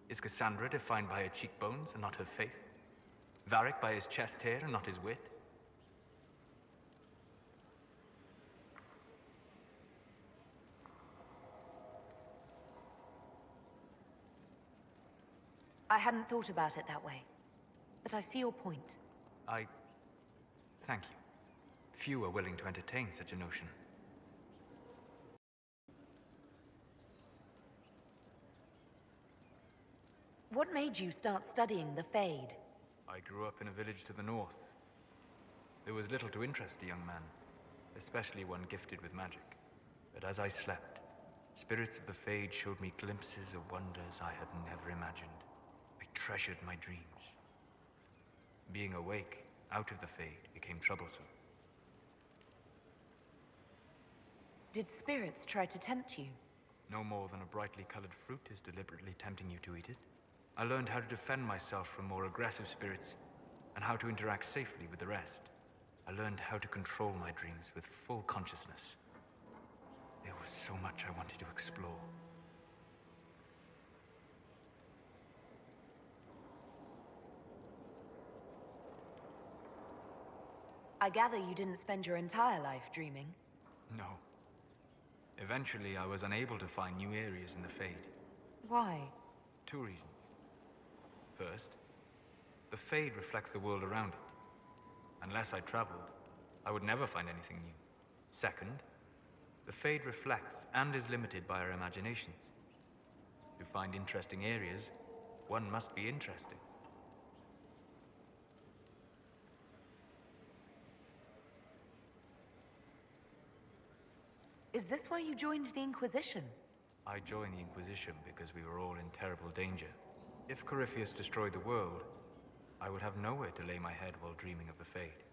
Is Cassandra defined by her cheekbones and not her faith? Verric by his chest hair and not his wit? I hadn't thought about it that way, but I see your point. Thank you. Few are willing to entertain such a notion. What made you start studying the Fade? I grew up in a village to the north. There was little to interest a young man, especially one gifted with magic. But as I slept, spirits of the Fade showed me glimpses of wonders I had never imagined. I treasured my dreams. Being awake, out of the Fade, became troublesome. Did spirits try to tempt you? No more than a brightly colored fruit is deliberately tempting you to eat it. I learned how to defend myself from more aggressive spirits, and how to interact safely with the rest. I learned how to control my dreams with full consciousness. There was so much I wanted to explore. I gather you didn't spend your entire life dreaming. No. Eventually, I was unable to find new areas in the Fade. Why? 2 reasons. First, the Fade reflects the world around it. Unless I traveled, I would never find anything new. Second, the Fade reflects and is limited by our imaginations. To find interesting areas, one must be interesting. Is this why you joined the Inquisition? I joined the Inquisition because we were all in terrible danger. If Corypheus destroyed the world, I would have nowhere to lay my head while dreaming of the Fade.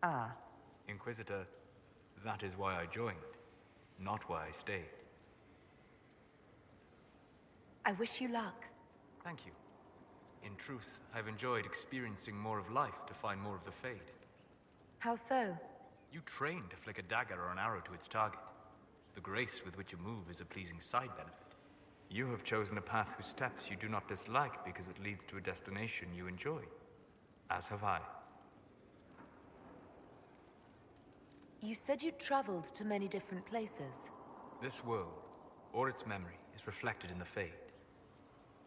Ah. Inquisitor, that is why I joined, not why I stayed. I wish you luck. Thank you. In truth, I've enjoyed experiencing more of life to find more of the Fade. How so? You train to flick a dagger or an arrow to its target. The grace with which you move is a pleasing side benefit. You have chosen a path whose steps you do not dislike because it leads to a destination you enjoy. As have I. You said you traveled to many different places. This world, or its memory, is reflected in the Fade.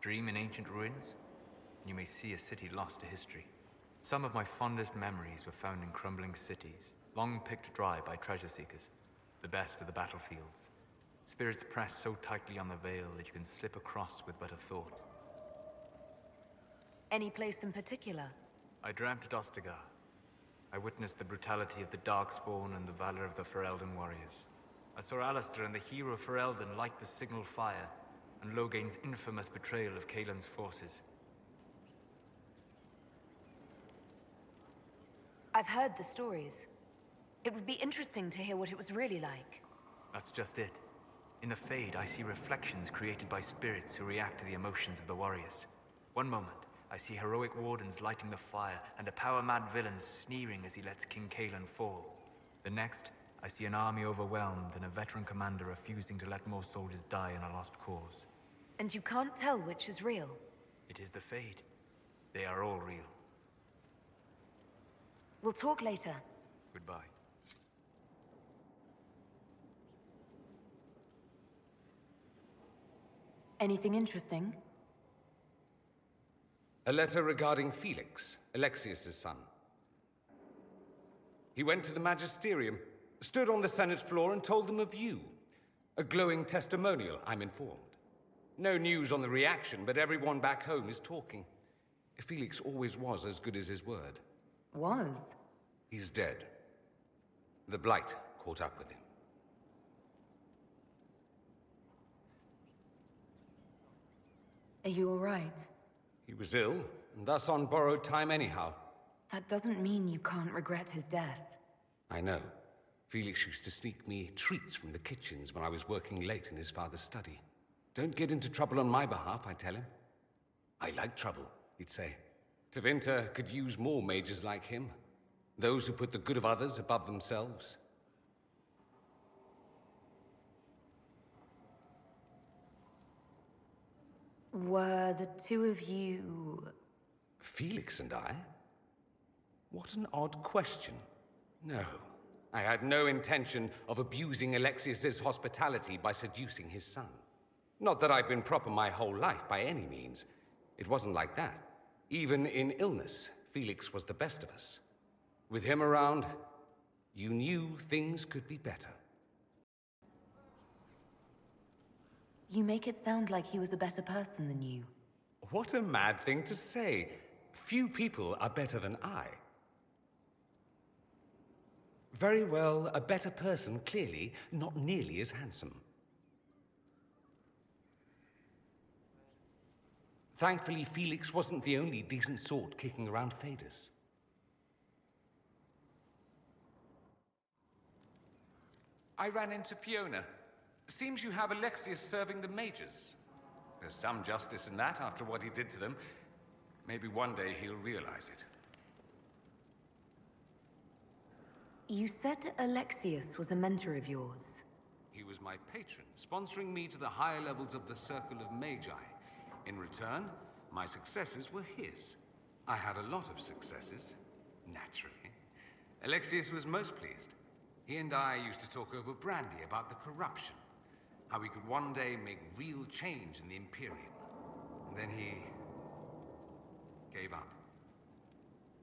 Dream in ancient ruins, and you may see a city lost to history. Some of my fondest memories were found in crumbling cities, long picked dry by treasure seekers, the best of the battlefields. Spirits press so tightly on the veil that you can slip across with but a thought. Any place in particular? I dreamt at Ostagar. I witnessed the brutality of the Darkspawn and the valor of the Ferelden warriors. I saw Alistair and the hero Ferelden light the signal fire, and Logain's infamous betrayal of Caelan's forces. I've heard the stories. It would be interesting to hear what it was really like. That's just it. In the Fade, I see reflections created by spirits who react to the emotions of the warriors. One moment, I see heroic wardens lighting the fire, and a power-mad villain sneering as he lets King Caelan fall. The next, I see an army overwhelmed and a veteran commander refusing to let more soldiers die in a lost cause. And you can't tell which is real? It is the Fade. They are all real. We'll talk later. Goodbye. Anything interesting? A letter regarding Felix, Alexius's son. He went to the Magisterium, stood on the Senate floor and told them of you. A glowing testimonial, I'm informed. No news on the reaction, but everyone back home is talking. Felix always was as good as his word. Was? He's dead. The Blight caught up with him. Are you all right? He was ill, and thus on borrowed time anyhow. That doesn't mean you can't regret his death. I know. Felix used to sneak me treats from the kitchens when I was working late in his father's study. Don't get into trouble on my behalf, I tell him. I like trouble, he'd say. Tevinter could use more mages like him. Those who put the good of others above themselves. Were the two of you... Felix and I? What an odd question. No, I had no intention of abusing Alexius's hospitality by seducing his son. Not that I've been proper my whole life, by any means. It wasn't like that. Even in illness, Felix was the best of us. With him around, You knew things could be better. You make it sound like he was a better person than you. What a mad thing to say. Few people are better than I. Very well, a better person, clearly, not nearly as handsome. Thankfully, Felix wasn't the only decent sort kicking around Thedas. I ran into Fiona. Seems you have Alexius serving the mages. There's some justice in that after what he did to them. Maybe one day he'll realize it. You said Alexius was a mentor of yours. He was my patron, sponsoring me to the higher levels of the Circle of Magi. In return, my successes were his. I had a lot of successes, naturally. Alexius was most pleased. He and I used to talk over brandy about the corruption, how we could one day make real change in the Imperium. And then he gave up.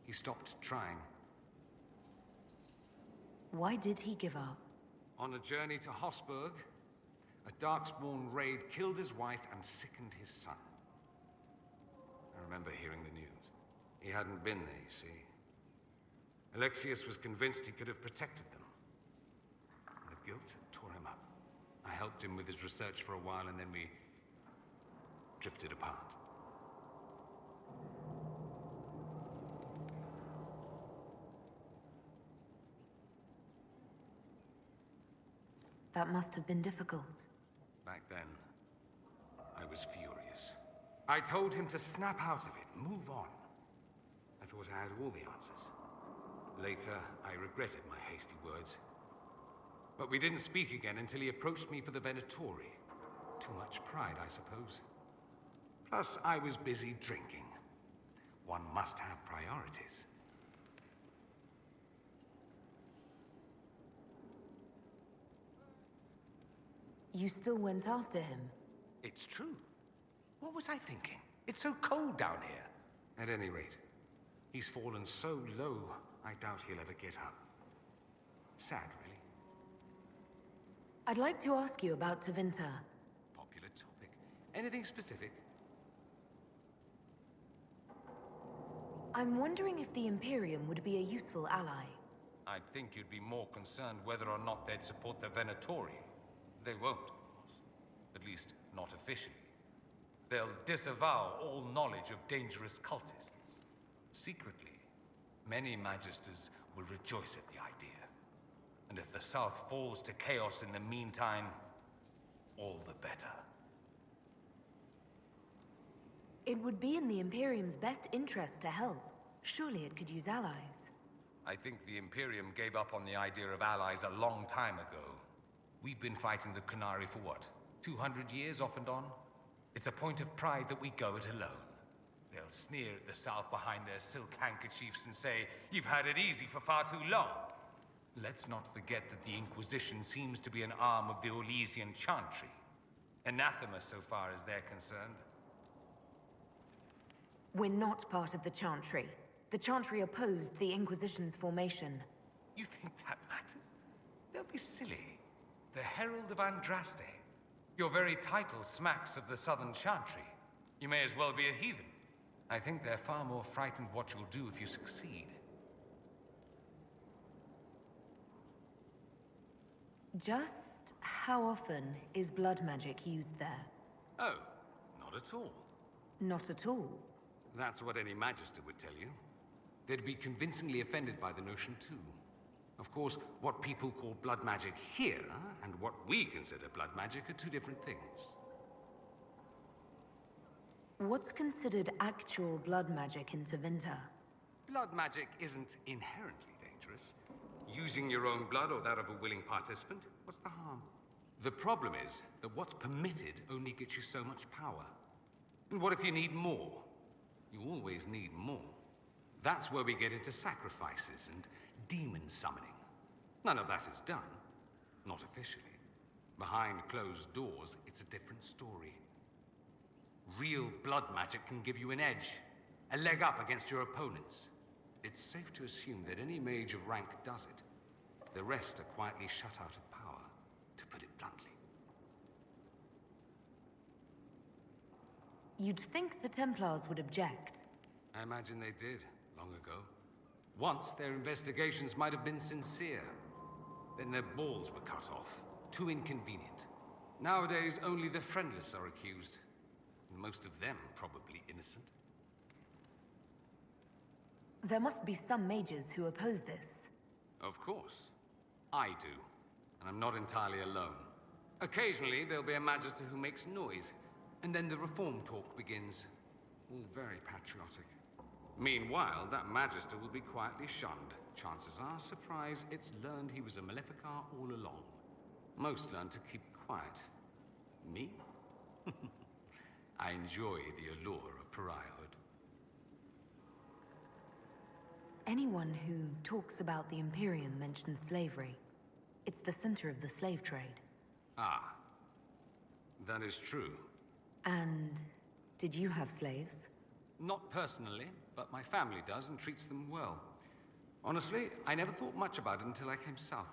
He stopped trying. Why did he give up? On a journey to Hosburg, a Darkspawn raid killed his wife and sickened his son. I remember hearing the news. He hadn't been there, you see. Alexius was convinced he could have protected them. The guilt tore him up. I helped him with his research for a while, and then we drifted apart. That must have been difficult. Back then, I was furious. I told him to snap out of it, move on. I thought I had all the answers. Later, I regretted my hasty words. But we didn't speak again until he approached me for the Venatori. Too much pride, I suppose. Plus, I was busy drinking. One must have priorities. You still went after him? It's true. What was I thinking? It's so cold down here. At any rate, he's fallen so low, I doubt he'll ever get up. Sad, really. I'd like to ask you about Tevinter. Popular topic. Anything specific? I'm wondering if the Imperium would be a useful ally. I'd think you'd be more concerned whether or not they'd support the Venatori. They won't, of course. At least, not officially. They'll disavow all knowledge of dangerous cultists. Secretly, many Magisters will rejoice at the idea. And if the South falls to chaos in the meantime, all the better. It would be in the Imperium's best interest to help. Surely it could use allies. I think the Imperium gave up on the idea of allies a long time ago. We've been fighting the Qunari for what? 200 years off and on? It's a point of pride that we go it alone. They'll sneer at the South behind their silk handkerchiefs and say, "You've had it easy for far too long." Let's not forget that the Inquisition seems to be an arm of the Orlesian Chantry. Anathema so far as they're concerned. We're not part of the Chantry. The Chantry opposed the Inquisition's formation. You think that matters? Don't be silly. The Herald of Andraste. Your very title smacks of the Southern Chantry. You may as well be a heathen. I think they're far more frightened what you'll do if you succeed. Just how often is blood magic used there? Oh, not at all. Not at all. That's what any Magister would tell you. They'd be convincingly offended by the notion, too. Of course, what people call blood magic here, and what we consider blood magic, are two different things. What's considered actual blood magic in Tevinter? Blood magic isn't inherently dangerous. Using your own blood or that of a willing participant, what's the harm? The problem is that what's permitted only gets you so much power. And what if you need more? You always need more. That's where we get into sacrifices and demon summoning. None of that is done. Not officially. Behind closed doors, it's a different story. Real blood magic can give you an edge, a leg up against your opponents. It's safe to assume that any mage of rank does it. The rest are quietly shut out of power, to put it bluntly. You'd think the Templars would object. I imagine they did, long ago. Once, their investigations might have been sincere. Then their balls were cut off. Too inconvenient. Nowadays, only the friendless are accused. And most of them probably innocent. There must be some mages who oppose this. Of course. I do. And I'm not entirely alone. Occasionally, there'll be a Magister who makes noise. And then the reform talk begins. All very patriotic. Meanwhile, that Magister will be quietly shunned. Chances are, surprise, it's learned he was a Maleficar all along. Most learn to keep quiet. Me? I enjoy the allure of pariahhood. Anyone who talks about the Imperium mentions slavery. It's the center of the slave trade. Ah. That is true. And did you have slaves? Not personally, but my family does and treats them well. Honestly, I never thought much about it until I came south.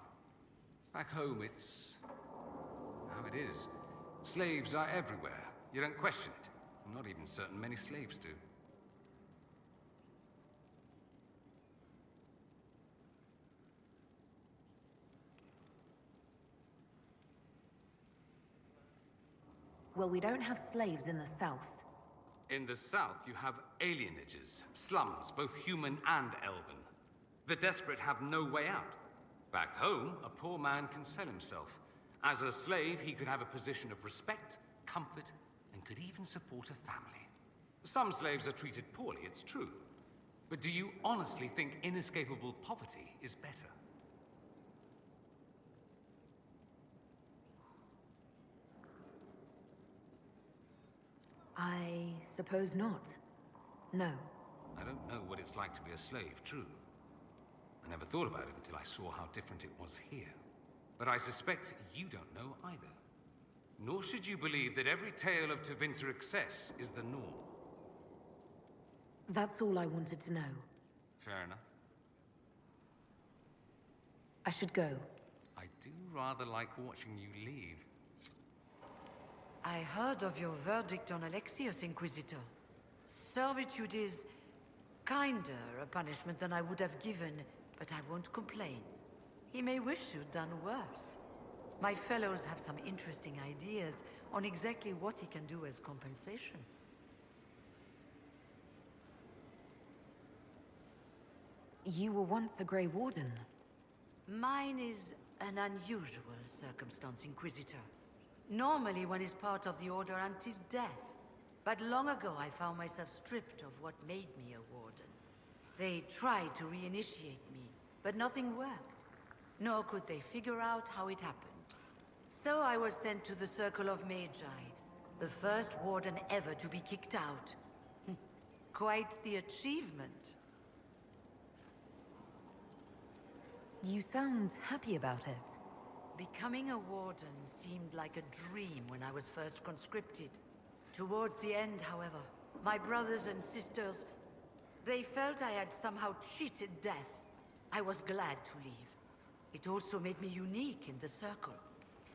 Back home, it's how it is. Slaves are everywhere. You don't question it. I'm not even certain many slaves do. Well, we don't have slaves in the south. In the south, you have alienages, slums, both human and elven. The desperate have no way out. Back home, a poor man can sell himself. As a slave, he could have a position of respect, comfort, and could even support a family. Some slaves are treated poorly, it's true. But do you honestly think inescapable poverty is better? I suppose not. No. I don't know what it's like to be a slave, true. I never thought about it until I saw how different it was here. But I suspect you don't know either. Nor should you believe that every tale of Tevinter excess is the norm. That's all I wanted to know. Fair enough. I should go. I do rather like watching you leave. I heard of your verdict on Alexios, Inquisitor. Servitude is kinder a punishment than I would have given, but I won't complain. He may wish you'd done worse. My fellows have some interesting ideas on exactly what he can do as compensation. You were once a Grey Warden. Mine is an unusual circumstance, Inquisitor. Normally one is part of the Order until death. But long ago I found myself stripped of what made me a Warden. They tried to reinitiate me, but nothing worked. Nor could they figure out how it happened. So I was sent to the Circle of Magi, the first Warden ever to be kicked out. Quite the achievement. You sound happy about it. Becoming a Warden seemed like a dream when I was first conscripted. Towards the end, however, my brothers and sisters, they felt I had somehow cheated death. I was glad to leave. It also made me unique in the Circle.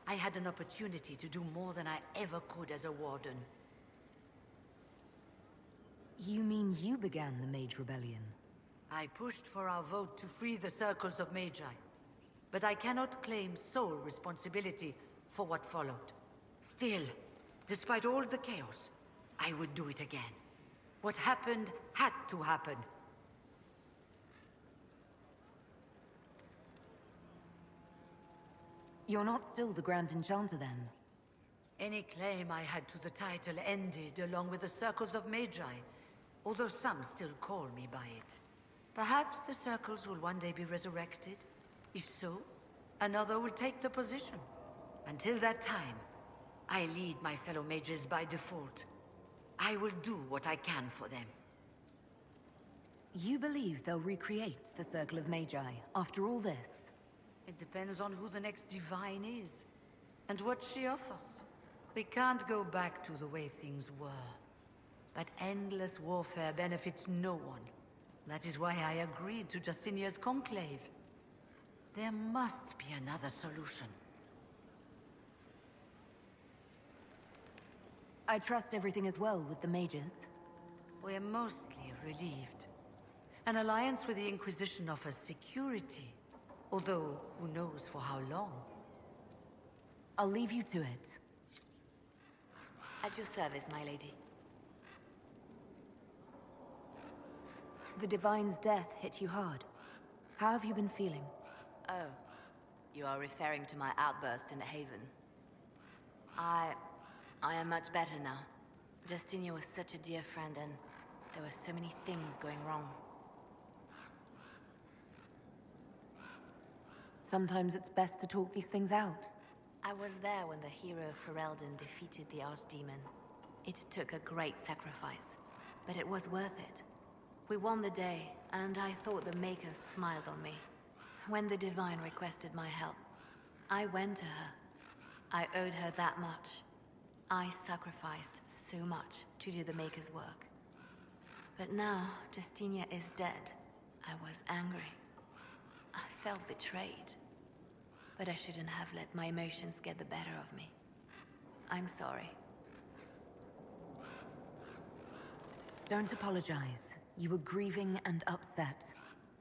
I had an opportunity to do more than I ever could as a Warden. You mean you began the Mage Rebellion? I pushed for our vote to free the Circles of Magi. But I cannot claim sole responsibility for what followed. Still, despite all the chaos, I would do it again. What happened had to happen. You're not still the Grand Enchanter, then? Any claim I had to the title ended along with the Circles of Magi, although some still call me by it. Perhaps the Circles will one day be resurrected. If so, another will take the position. Until that time, I lead my fellow mages by default. I will do what I can for them. You believe they'll recreate the Circle of Magi after all this? It depends on who the next divine is, and what she offers. We can't go back to the way things were. But endless warfare benefits no one. That is why I agreed to Justinia's conclave. There must be another solution. I trust everything is well with the mages. We're mostly relieved. An alliance with the Inquisition offers security. Although, who knows for how long? I'll leave you to it. At your service, my lady. The Divine's death hit you hard. How have you been feeling? Oh, you are referring to my outburst in Haven. I am much better now. Justinia was such a dear friend, and there were so many things going wrong. Sometimes it's best to talk these things out. I was there when the hero Ferelden defeated the Archdemon. It took a great sacrifice, but it was worth it. We won the day, and I thought the Maker smiled on me. When the Divine requested my help, I went to her. I owed her that much. I sacrificed so much to do the Maker's work. But now, Justinia is dead. I was angry. I felt betrayed. But I shouldn't have let my emotions get the better of me. I'm sorry. Don't apologize. You were grieving and upset.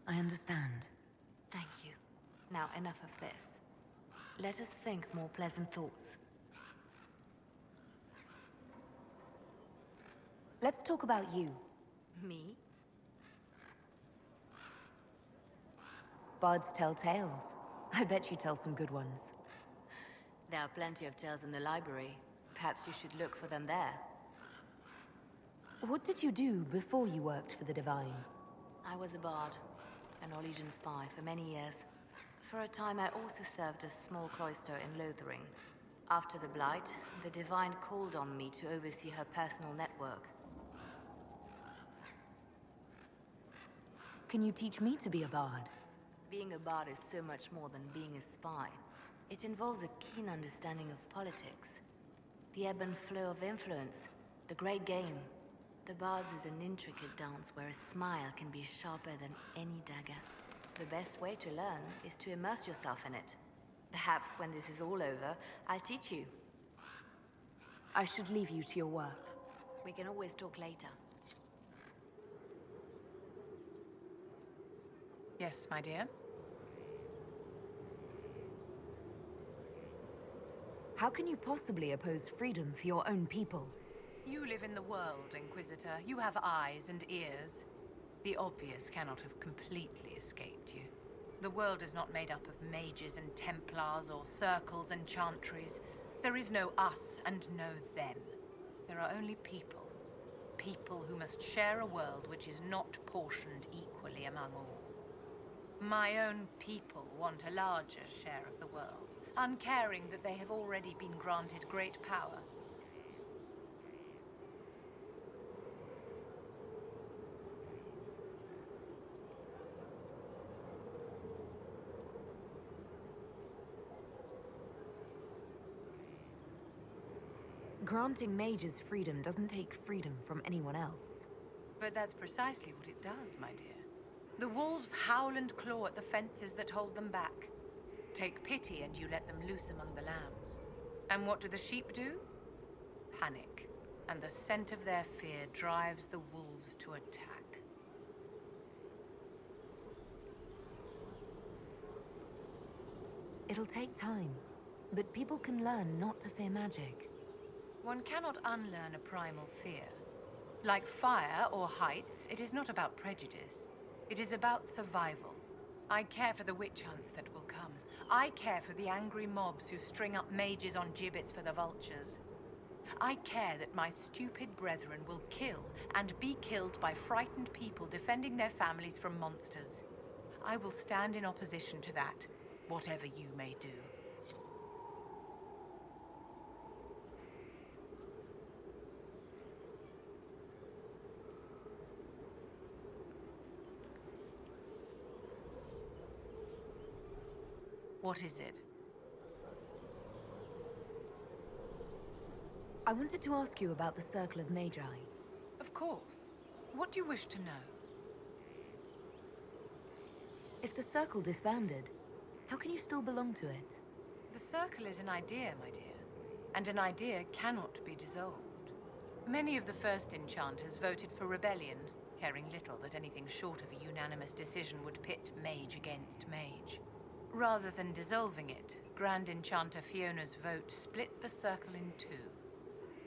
I understand. Thank you. Now enough of this. Let us think more pleasant thoughts. Let's talk about you. Me? Bards tell tales. I bet you tell some good ones. There are plenty of tales in the library. Perhaps you should look for them there. What did you do before you worked for the Divine? I was a bard, an Orlesian spy for many years. For a time I also served a small cloister in Lothering. After the Blight, the Divine called on me to oversee her personal network. Can you teach me to be a bard? Being a bard is so much more than being a spy. It involves a keen understanding of politics. The ebb and flow of influence, the great game. The Bards is an intricate dance where a smile can be sharper than any dagger. The best way to learn is to immerse yourself in it. Perhaps when this is all over, I'll teach you. I should leave you to your work. We can always talk later. Yes, my dear? How can you possibly oppose freedom for your own people? You live in the world, Inquisitor. You have eyes and ears. The obvious cannot have completely escaped you. The world is not made up of mages and Templars or circles and chantries. There is no us and no them. There are only people. People who must share a world which is not portioned equally among all. My own people want a larger share of the world, uncaring that they have already been granted great power. Granting mages freedom doesn't take freedom from anyone else. But that's precisely what it does, my dear. The wolves howl and claw at the fences that hold them back. Take pity and you let them loose among the lambs. And what do the sheep do? Panic. And the scent of their fear drives the wolves to attack. It'll take time, but people can learn not to fear magic. One cannot unlearn a primal fear. Like fire or heights, it is not about prejudice. It is about survival. I care for the witch hunts that will come. I care for the angry mobs who string up mages on gibbets for the vultures. I care that my stupid brethren will kill and be killed by frightened people defending their families from monsters. I will stand in opposition to that, whatever you may do. What is it? I wanted to ask you about the Circle of Magi. Of course. What do you wish to know? If the Circle disbanded, How can you still belong to it? The Circle is an idea, my dear. And an idea cannot be dissolved. Many of the first enchanters voted for rebellion, caring little that anything short of a unanimous decision would pit mage against mage. Rather than dissolving it, Grand Enchanter Fiona's vote split the Circle in two.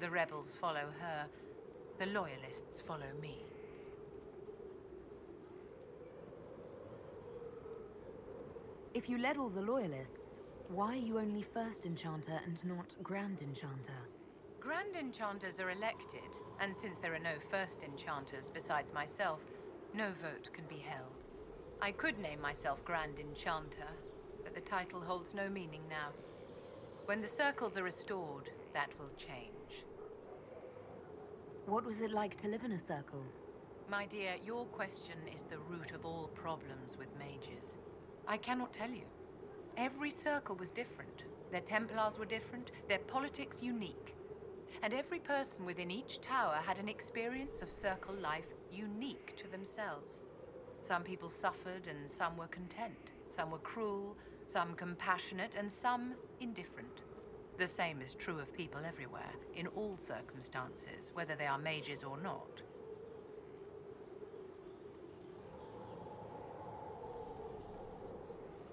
The rebels follow her, the loyalists follow me. If you led all the loyalists, why are you only First Enchanter and not Grand Enchanter? Grand Enchanters are elected, and since there are no First Enchanters besides myself, no vote can be held. I could name myself Grand Enchanter, but the title holds no meaning now. When the circles are restored, that will change. What was it like to live in a circle? My dear, your question is the root of all problems with mages. I cannot tell you. Every circle was different. Their Templars were different, their politics unique. And every person within each tower had an experience of circle life unique to themselves. Some people suffered and some were content. Some were cruel, some compassionate, and some indifferent. The same is true of people everywhere, in all circumstances, whether they are mages or not.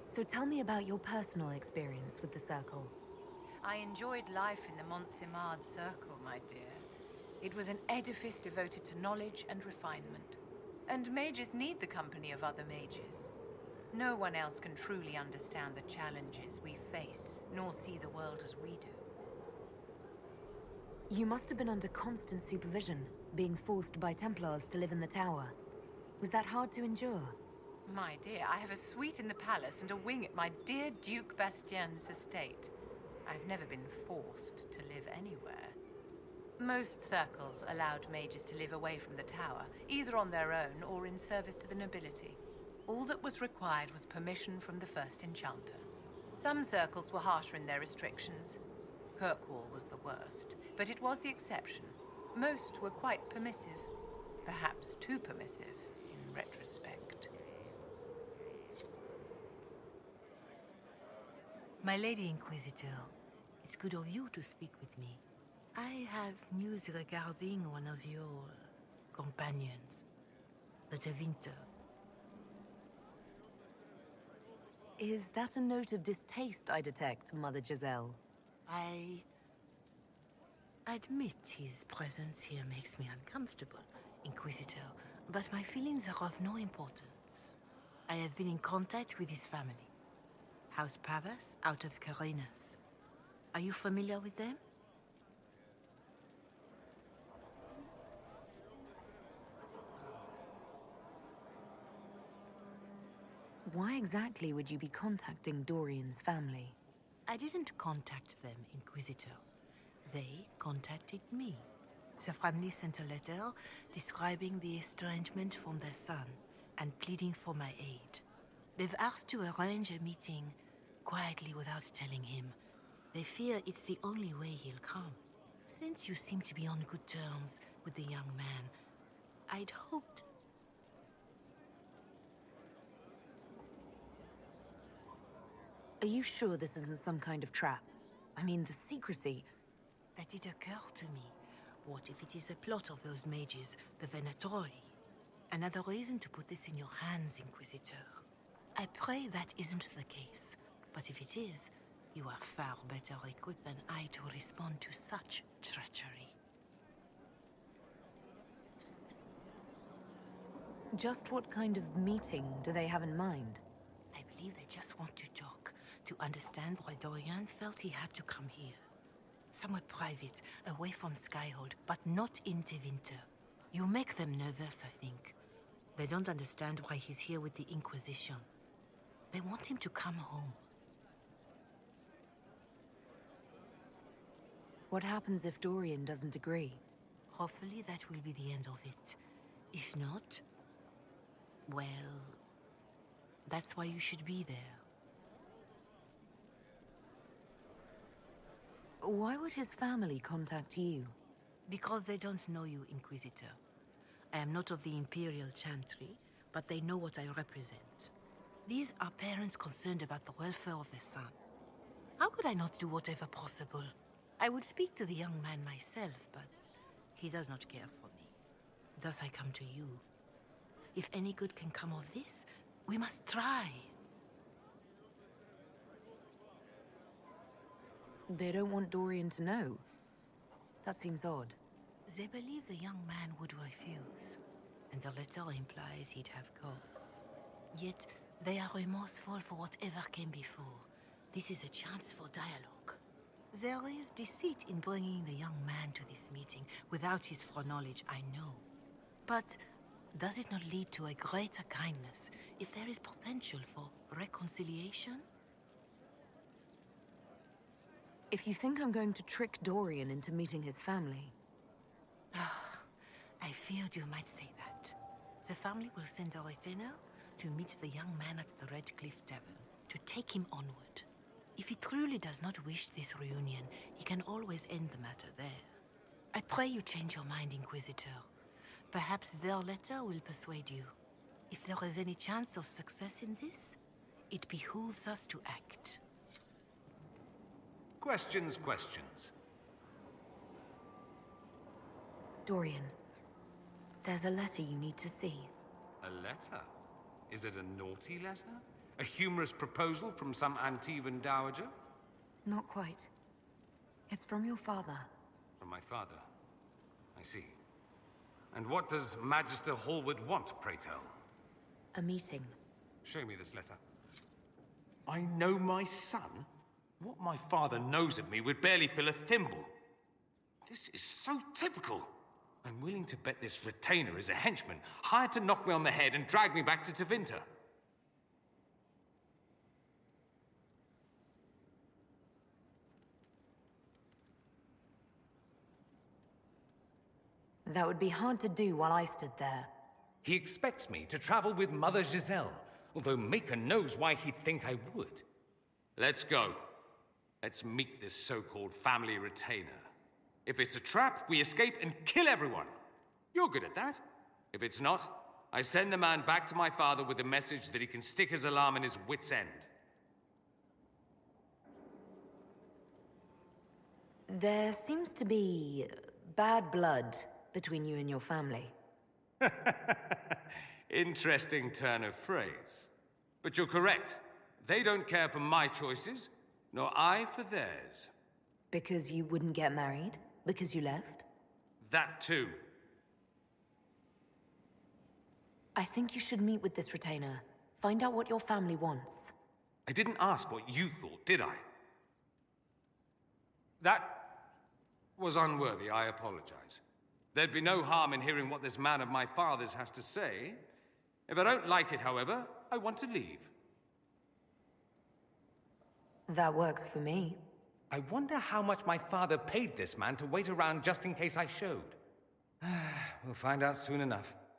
So tell me about your personal experience with the Circle. I enjoyed life in the Montsimard Circle, my dear. It was an edifice devoted to knowledge and refinement. And mages need the company of other mages. No one else can truly understand the challenges we face, nor see the world as we do. You must have been under constant supervision, being forced by Templars to live in the tower. Was that hard to endure? My dear, I have a suite in the palace and a wing at my dear Duke Bastien's estate. I've never been forced to live anywhere. Most circles allowed mages to live away from the tower, either on their own or in service to the nobility. All that was required was permission from the First Enchanter. Some circles were harsher in their restrictions. Kirkwall was the worst, but it was the exception. Most were quite permissive, perhaps too permissive in retrospect. My Lady Inquisitor, it's good of you to speak with me. I have news regarding one of your companions, the Tevinter. Is that a note of distaste I detect, Mother Giselle? I admit his presence here makes me uncomfortable, Inquisitor, but my feelings are of no importance. I have been in contact with his family. House Pavas, out of Carinas. Are you familiar with them? Why exactly would you be contacting Dorian's family? I didn't contact them, Inquisitor. They contacted me. The family sent a letter describing the estrangement from their son and pleading for my aid. They've asked to arrange a meeting quietly without telling him. They fear it's the only way he'll come. Since you seem to be on good terms with the young man, I'd hoped... Are you sure this isn't some kind of trap? I mean, the secrecy... That did occur to me. What if it is a plot of those mages, the Venatori? Another reason to put this in your hands, Inquisitor. I pray that isn't the case. But if it is, you are far better equipped than I to respond to such treachery. Just what kind of meeting do they have in mind? I believe they just want to talk, to understand why Dorian felt he had to come here. Somewhere private, away from Skyhold, but not in Tevinter. You make them nervous, I think. They don't understand why he's here with the Inquisition. They want him to come home. What happens if Dorian doesn't agree? Hopefully that will be the end of it. If not, well, that's why you should be there. Why would his family contact you? Because they don't know you, Inquisitor. I am not of the Imperial Chantry, but they know what I represent. These are parents concerned about the welfare of their son. How could I not do whatever possible? I would speak to the young man myself, but he does not care for me. Thus I come to you. If any good can come of this, we must try. They don't want Dorian to know. That seems odd. They believe the young man would refuse, and the letter implies he'd have cause. Yet, they are remorseful for whatever came before. This is a chance for dialogue. There is deceit in bringing the young man to this meeting without his foreknowledge, I know. But does it not lead to a greater kindness if there is potential for reconciliation? If you think I'm going to trick Dorian into meeting his family... I feared you might say that. The family will send a retainer to meet the young man at the Red Cliff Tavern, to take him onward. If he truly does not wish this reunion, he can always end the matter there. I pray you change your mind, Inquisitor. Perhaps their letter will persuade you. If there is any chance of success in this, it behooves us to act. Questions. Dorian, there's a letter you need to see. A letter? Is it a naughty letter? A humorous proposal from some Antivan dowager? Not quite. It's from your father. From my father? I see. And what does Magister Hallward want, pray tell? A meeting. Show me this letter. I know my son? What my father knows of me would barely fill a thimble. This is so typical. I'm willing to bet this retainer is a henchman, hired to knock me on the head and drag me back to Tevinter. That would be hard to do while I stood there. He expects me to travel with Mother Giselle, although Maker knows why he'd think I would. Let's go. Let's meet this so-called family retainer. If it's a trap, we escape and kill everyone. You're good at that. If it's not, I send the man back to my father with a message that he can stick his alarm in his wit's end. There seems to be bad blood between you and your family. Interesting turn of phrase. But you're correct. They don't care for my choices, nor I for theirs. Because you wouldn't get married? Because you left? That too. I think you should meet with this retainer. Find out what your family wants. I didn't ask what you thought, did I? That was unworthy, I apologize. There'd be no harm in hearing what this man of my father's has to say. If I don't like it, however, I want to leave. That works for me. I wonder how much my father paid this man to wait around just in case I showed. We'll find out soon enough.